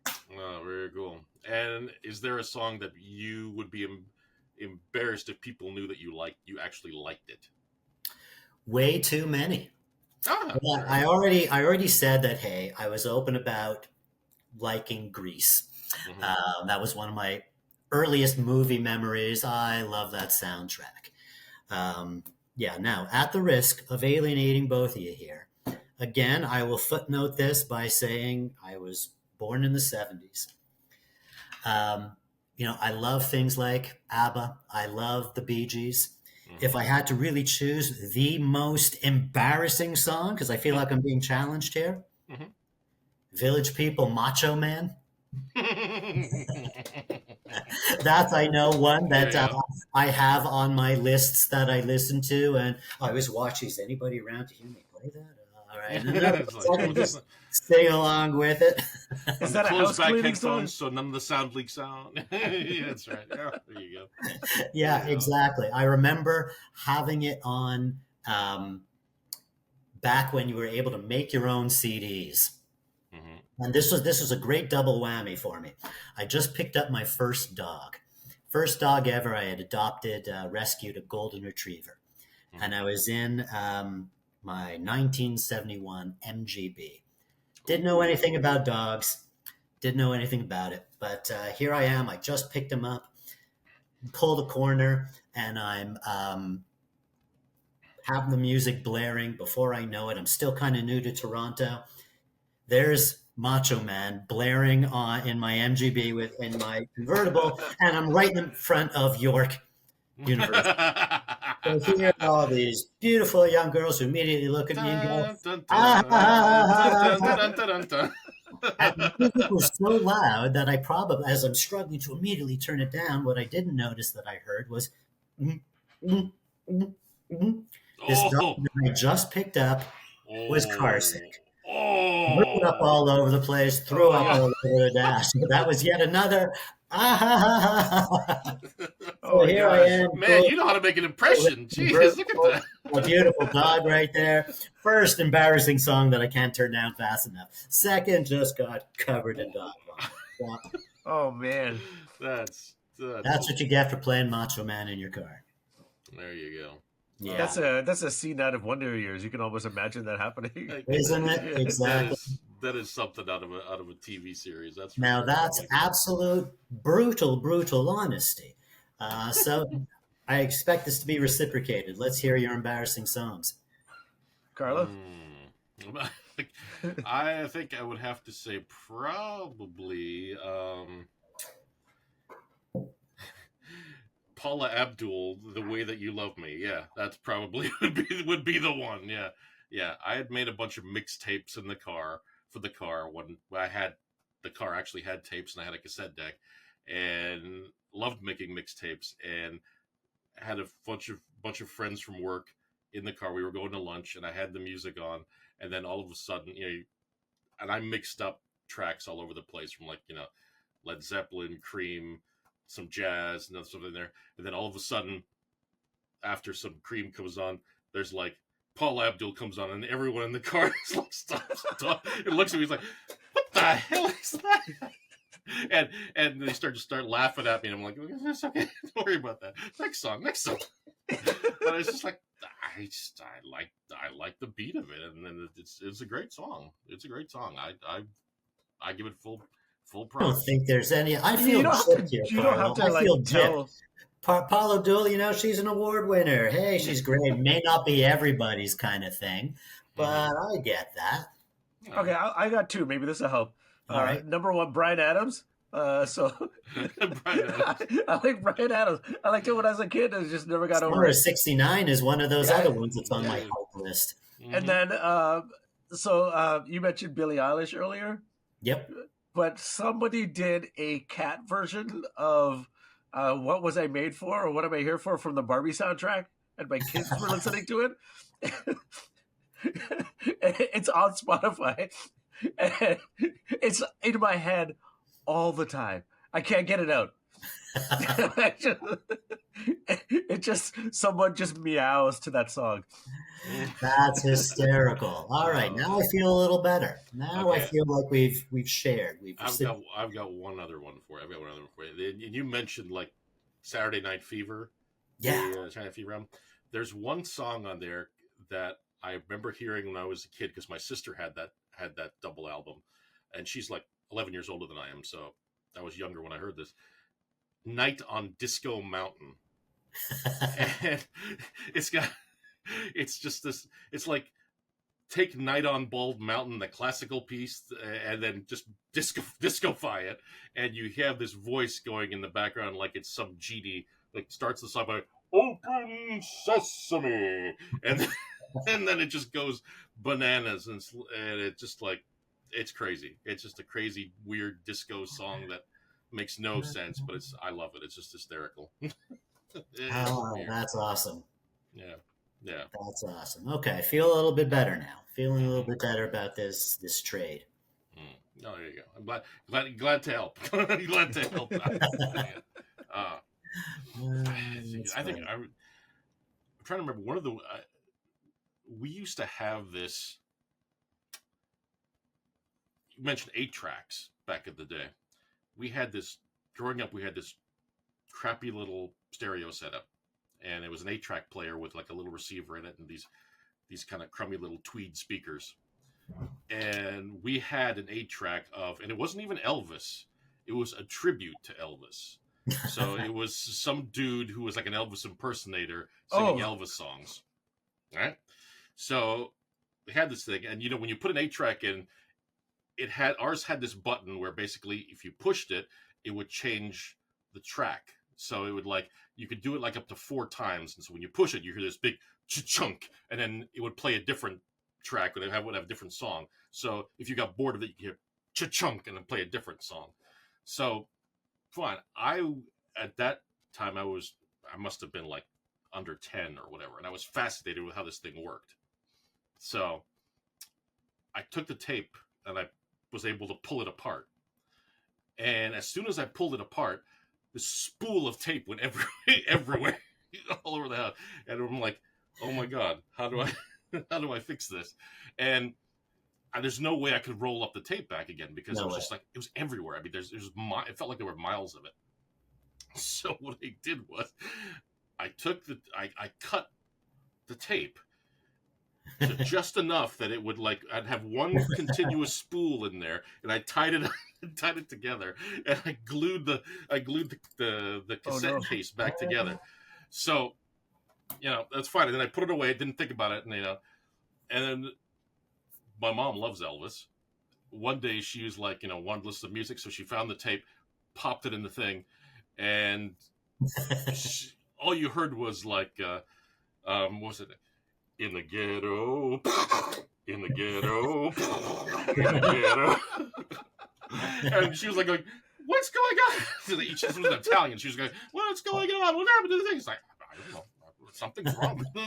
Oh, very cool. And is there a song that you would be embarrassed if people knew that you actually liked it? Way too many. Sure. I already said that, hey, I was open about liking Grease. That was one of my earliest movie memories. I love that soundtrack. Now, at the risk of alienating both of you here, again, I will footnote this by saying I was born in the 70s. I love things like ABBA. I love the Bee Gees. If I had to really choose the most embarrassing song, because I feel like I'm being challenged here, Village People, Macho Man. That's, I know, one that I have on my lists that I listen to, and I always watch, is anybody around to hear me play that? All right. And just sing along with it. Is that a close house back cleaning headphones song? so none of the sound leaks out? Yeah, that's right. Oh, there you go. Yeah, exactly. I remember having it on back when you were able to make your own CDs. And this was a great double whammy for me. I just picked up my first dog. First dog ever. I had adopted, rescued a golden retriever. And I was in my 1971 MGB. Didn't know anything about dogs. Didn't know anything about it. But here I am. I just picked him up, pulled a corner, and I'm having the music blaring. Before I know it, I'm still kind of new to Toronto. There's Macho Man blaring in my MGB in my convertible, and I'm right in front of York University. So here are all these beautiful young girls who immediately look at me and go, and the music was so loud that I probably, as I'm struggling to immediately turn it down, what I didn't notice that I heard was this dog that I just picked up was car sick. Threw up all over the place, threw up all over the dash. That was yet another. So here I am. Man, you know how to make an impression. Jeez, look at that. A beautiful dog right there. First embarrassing song that I can't turn down fast enough. Second, just got covered in dog vomit. Oh, man. That's what you get for playing Macho Man in your car. There you go. Yeah. That's a scene out of Wonder Years. You can almost imagine that happening, isn't it? Exactly. That is something out of a TV series. That's absolute brutal honesty. So I expect this to be reciprocated. Let's hear your embarrassing songs, Carlo. I think I would have to say probably. Paula Abdul, "The Way That You Love Me." Yeah, that's probably would be the one. Yeah, yeah. I had made a bunch of mixtapes in the car for the car when I had the car actually had tapes and I had a cassette deck, and loved making mixtapes, and had a bunch of friends from work in the car. We were going to lunch, and I had the music on, and then all of a sudden, and I mixed up tracks all over the place from Led Zeppelin, Cream, some jazz, and something there. And then all of a sudden, after some Cream comes on, there's like Paul Abdul comes on, and everyone in the car is like stops and looks at me. He's like, "What the hell is that?" And they start laughing at me, and I'm like, "It's okay, don't worry about that. Next song." But it's just like I like the beat of it, and then it's a great song. It's a great song. I give it full I props. don't think there's any. I You feel don't have to. gypped here, You don't have Carlo. to I feel like tell. gypped. Paula Abdul, she's an award winner. Hey, she's great. May not be everybody's kind of thing, but I get that. Okay, I got two. Maybe this will help. All right. Number one, Bryan Adams. So Bryan Adams. I like Bryan Adams. I liked it when I was a kid. I just never got over Summer it. of '69 is one of those other ones that's on my Yeah. hype list. And then, you mentioned Billie Eilish earlier, Yep. but somebody did a cat version of "What Was I Made For" or "What Am I Here For" from the Barbie soundtrack, and my kids were listening to it. It's on Spotify, and it's in my head all the time. I can't get it out. Someone just meows to that song. That's hysterical. All right, now I feel a little better. Now I Okay. feel like we've shared. I've got one other one for you. And you mentioned like Saturday Night Fever. Yeah. The, Saturday Night Fever album. There's one song on there that I remember hearing when I was a kid because my sister had that double album, and she's like 11 years older than I am, so I was younger when I heard this. "Night on Disco Mountain," and it's just this. It's like take "Night on Bald Mountain," the classical piece, and then just discofy it, and you have this voice going in the background like it's some genie. Like starts the song by "Open Sesame," and then it just goes bananas, and it just like it's crazy. It's just a crazy, weird disco song that makes no sense, but I love it. It's just hysterical. Oh, that's awesome. Yeah. That's awesome. Okay, I feel a little bit better now. Feeling a little bit better about this trade. Oh, there you go. I'm glad to help. Glad to help. I think I'm trying to remember one of the. We used to have this. You mentioned 8 tracks back in the day. We had this growing up. We had this crappy little stereo setup, and it was an 8-track player with like a little receiver in it, and these kind of crummy little tweed speakers. And we had an 8-track of, and it wasn't even Elvis. It was a tribute to Elvis. So it was some dude who was like an Elvis impersonator singing Elvis songs. Right? So we had this thing, and when you put an 8-track in, ours had this button where basically if you pushed it, it would change the track. So it would you could do it like up to 4 times. And so when you push it, you hear this big chunk, and then it would play a different track, would have a different song. So if you got bored of it, you could hear cha-chunk and then play a different song. So fine. At that time, I must have been like under 10 or whatever. And I was fascinated with how this thing worked. So I took the tape and I was able to pull it apart. And as soon as I pulled it apart, this spool of tape went everywhere, all over the house. And I'm like, oh my God, how do I fix this? And there's no way I could roll up the tape back again because it was just like, it was everywhere. I mean, it felt like there were miles of it. So what I did was I cut the tape to just enough that it would I'd have one continuous spool in there, and I tied it together, and I glued the cassette case back together. So, that's fine. And then I put it away, didn't think about it, and then my mom loves Elvis. One day she was wanted to listen to music, so she found the tape, popped it in the thing, and all you heard was like, what was it? In the ghetto, in the ghetto, in the ghetto. And she was like going, what's going on? She was Italian. She was going, what's going on? What happened to the thing? It's like, I don't know. Something's wrong with the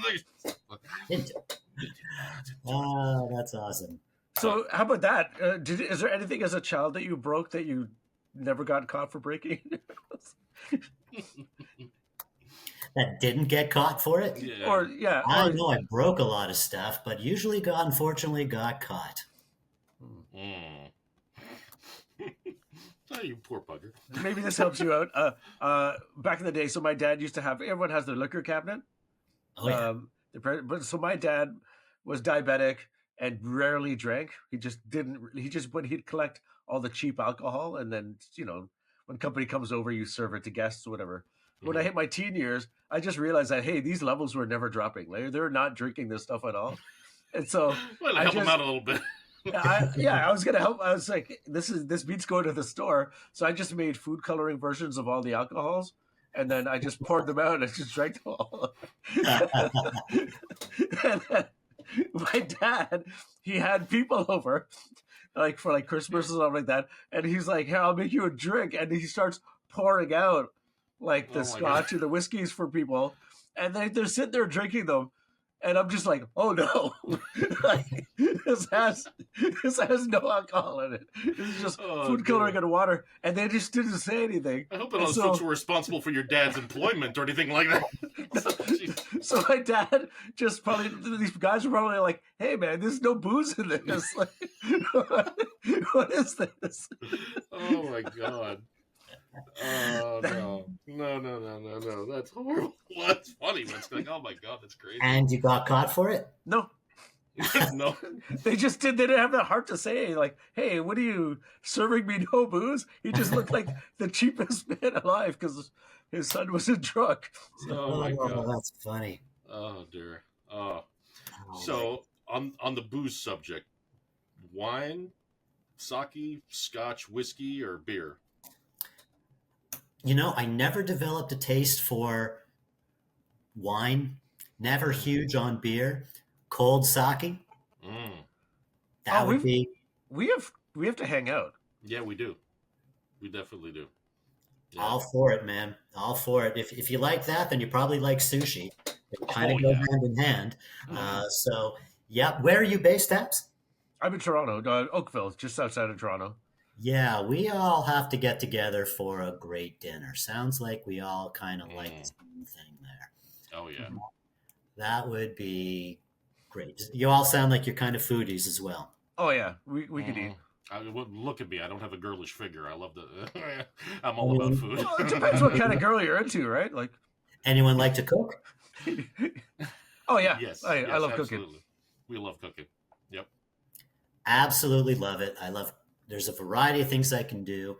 thing. Oh, that's awesome. So how about that? Is there anything as a child that you broke that you never got caught for breaking? That didn't get caught for it? Yeah. Or yeah. I know I broke a lot of stuff, but usually unfortunately got caught. Oh, you poor bugger. Maybe this helps you out. Back in the day, so my dad used to have, everyone has their liquor cabinet. Oh, yeah. So my dad was diabetic and rarely drank. He just when he'd collect all the cheap alcohol, and then, you know, when company comes over, you serve it to guests or whatever. When I hit my teen years, I just realized that, hey, these levels were never dropping. Like, they're not drinking this stuff at all. And so well, help them out a little bit. I was gonna help. I was like, this beats going to the store. So I just made food coloring versions of all the alcohols, and then I just poured them out and I just drank them all. And then my dad, he had people over, like for like Christmas or something like that, and he's like, "Here, I'll make you a drink," and he starts pouring out like the scotch and the whiskeys for people, and they're sitting there drinking them. And I'm just like, oh no, like, this has no alcohol in it. This is just food coloring and water. And they just didn't say anything. I hope none of those folks were responsible for your dad's employment or anything like that. So my dad just probably, these guys were probably like, hey man, there's no booze in this. Like, what is this? Oh my God. Oh no! That's horrible. Well, that's funny. That's like, oh my God, that's crazy. And you got caught for it? No. No. They didn't have the heart to say, like, hey, what are you serving me? No booze? He just looked like the cheapest man alive because his son was a drunk. Oh my God, that's funny. Oh dear. So on the booze subject, wine, sake, scotch, whiskey, or beer? You know, I never developed a taste for wine. Never huge on beer. Cold sake. That would be. We have to hang out. Yeah, we do. We definitely do. Yeah. All for it, man. All for it. If you like that, then you probably like sushi. It kind of go hand in hand. So, yeah. Where are you based, Taps? I'm in Toronto, Oakville, just outside of Toronto. Yeah, we all have to get together for a great dinner. Sounds like we all kind of like the same thing there. Oh, yeah. That would be great. You all sound like you're kind of foodies as well. Oh, yeah. We could eat. Look at me. I don't have a girlish figure. I love I'm all about food. Well, it depends what kind of girl you're into, right? Like, anyone like to cook? Oh, yeah. Yes. I love absolutely. cooking. We love cooking. Yep. Absolutely love it. There's a variety of things I can do.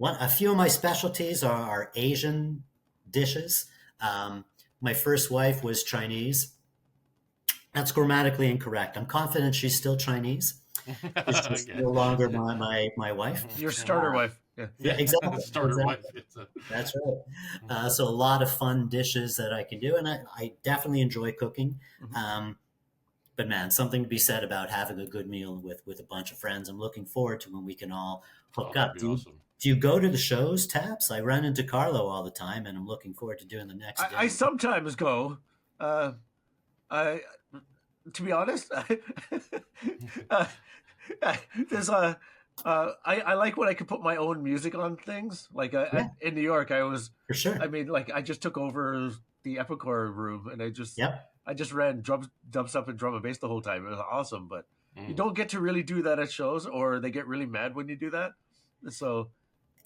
A few of my specialties are Asian dishes. My first wife was Chinese. That's grammatically incorrect. I'm confident she's still Chinese. It's just no longer my wife. Your starter wife. Yeah, exactly. Starter wife. That's right. So a lot of fun dishes that I can do, and I definitely enjoy cooking. But man, something to be said about having a good meal with a bunch of friends. I'm looking forward to when we can all hook up. Awesome. Do you go to the shows, Taps? I run into Carlo all the time, and I'm looking forward to doing the next. I sometimes go. To be honest, there's I like when I can put my own music on things. Like in New York, I was for sure. I mean, like I just took over the Epicor room, and I just ran dubstep and drum and bass the whole time. It was awesome, but you don't get to really do that at shows, or they get really mad when you do that. So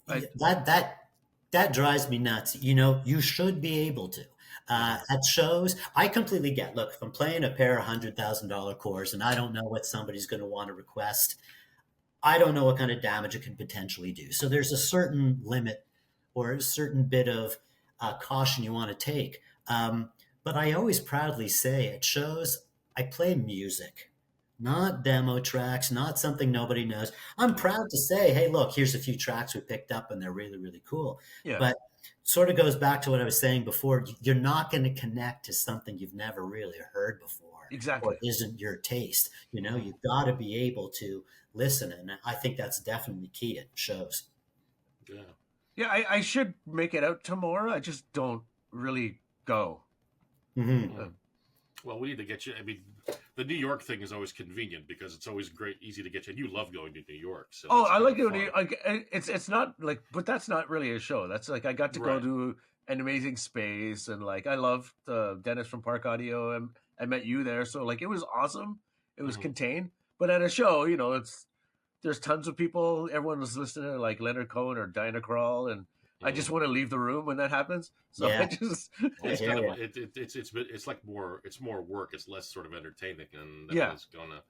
that drives me nuts. You know, you should be able to. At shows, I completely get. Look, if I'm playing a pair of $100,000 cores and I don't know what somebody's going to want to request, I don't know what kind of damage it can potentially do. So there's a certain limit or a certain bit of caution you want to take. But I always proudly say at shows, I play music, not demo tracks, not something nobody knows. I'm proud to say, hey, look, here's a few tracks we picked up and they're really, really cool. Yeah. But sort of goes back to what I was saying before. You're not going to connect to something you've never really heard before. Exactly. Or isn't your taste. You've got to be able to listen. And I think that's definitely key. It shows. Yeah. Yeah, I should make it out tomorrow. I just don't really go. Mm-hmm. Well, we need to get you. I mean, the New York thing is always convenient because it's always easy to get you. And you love going to New York. So I like it. It's not like, but that's not really a show. That's like I got to go to an amazing space, and like I loved Dennis from Park Audio, and I met you there. So like it was awesome. It was contained, but at a show, there's tons of people. Everyone was listening to like Leonard Cohen or Dinah Krall, and I just want to leave the room when that happens. So I just it's like more work. It's less sort of entertaining, and it's gonna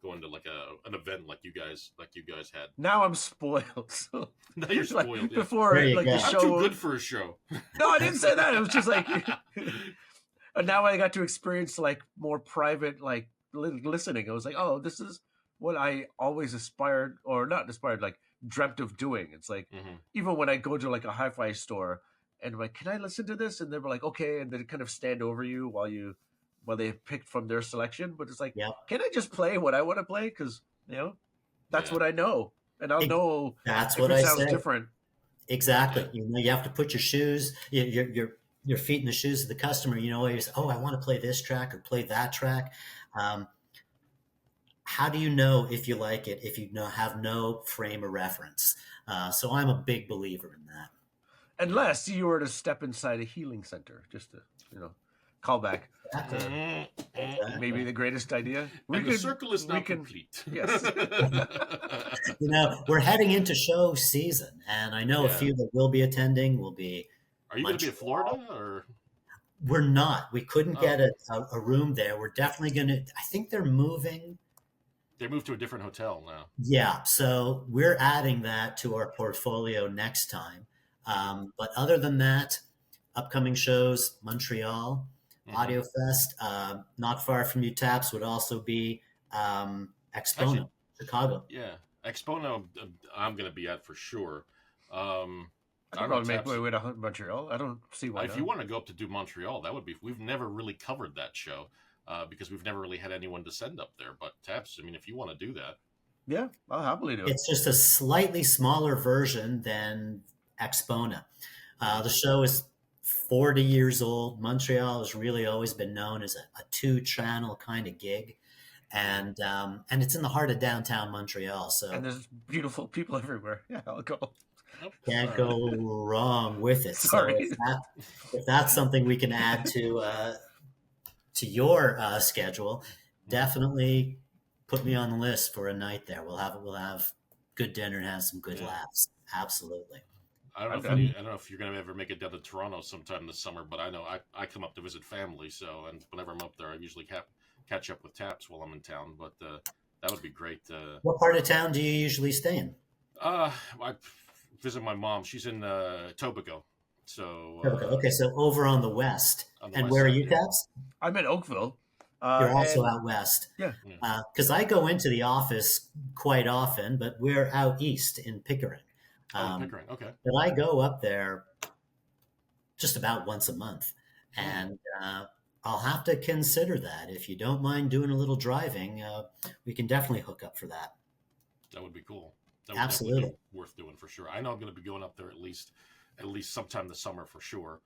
go into like an event like you guys had. Now I'm spoiled. So now you're spoiled. Like, before like the show, I'm too good for a show. No, I didn't say that. It was just like, and now I got to experience like more private like listening. I was like, oh, this is what I always aspired, or not aspired, like dreamt of doing. It's like even when I go to like a hi-fi store and I'm like, can I listen to this? And they were like, okay, and they kind of stand over you while they picked from their selection. But it's like, can I just play what I want to play? Because that's what I know, and I'll know that's if what it I sounds say. Different. Exactly. You have to put your shoes, your feet in the shoes of the customer. You say, oh, I want to play this track or play that track. How do you know if you like it if you have no frame of reference? So I'm a big believer in that. Unless you were to step inside a healing center, just to call back. Maybe the greatest idea. The circle is not complete. Yes. We're heading into show season, and I know a few that will be attending will be. Are you going to be in Florida or? We're not. We couldn't get a room there. We're definitely going to. I think they're moving. They moved to a different hotel now. Yeah, so we're adding that to our portfolio next time. But other than that, upcoming shows, Montreal, Audio Fest, not far from you, Taps, would also be Expono, Chicago. Yeah, Expono, I'm going to be at for sure. I don't know, make my way to Montreal. I don't see why. If you want to go up to do Montreal, that would be. We've never really covered that show. Because we've never really had anyone to send up there. But Taps, I mean, if you want to do that. Yeah, I'll happily do it. It's just a slightly smaller version than Expona. The show is 40 years old. Montreal has really always been known as a two-channel kind of gig. And it's in the heart of downtown Montreal. So, and there's beautiful people everywhere. Yeah, I'll go. Can't go wrong with it. Sorry. So if that's something we can add to your schedule, definitely put me on the list for a night there. We'll have good dinner and have some good laughs. Absolutely. I don't know if you're going to ever make it down to Toronto sometime this summer, but I know I come up to visit family. So, and whenever I'm up there, I usually catch up with Taps while I'm in town. But that would be great. What part of town do you usually stay in? I visit my mom. She's in Etobicoke. So okay, so over on the west. And where are you, Taps? I'm in Oakville. You're also out west. Yeah. Because I go into the office quite often, but we're out east in Pickering. Pickering, okay. But I go up there just about once a month. And I'll have to consider that. If you don't mind doing a little driving, we can definitely hook up for that. That would be cool. That would Absolutely be worth doing for sure. I know I'm going to be going up there at least sometime this summer for sure.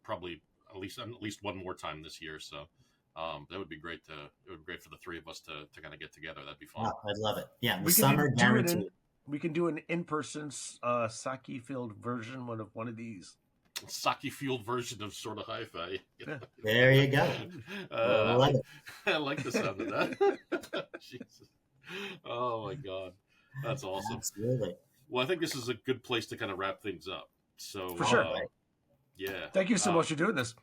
Probably at least one more time this year. So that would be great. It would be great for the three of us to kind of get together. That'd be fun. Oh, I'd love it. Yeah, we summer guaranteed. We can do an in-person sake-filled version one of these. Sake-fueled version of Sorta Hifi. Yeah. There you go. I love it. I like the sound of that. Jesus. Oh my God, that's awesome. Absolutely. Well, I think this is a good place to kind of wrap things up. So for sure. Yeah. Thank you so much for doing this.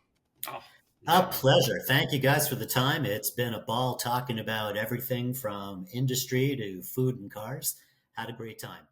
A pleasure. Thank you guys for the time. It's been a ball talking about everything from industry to food and cars. Had a great time.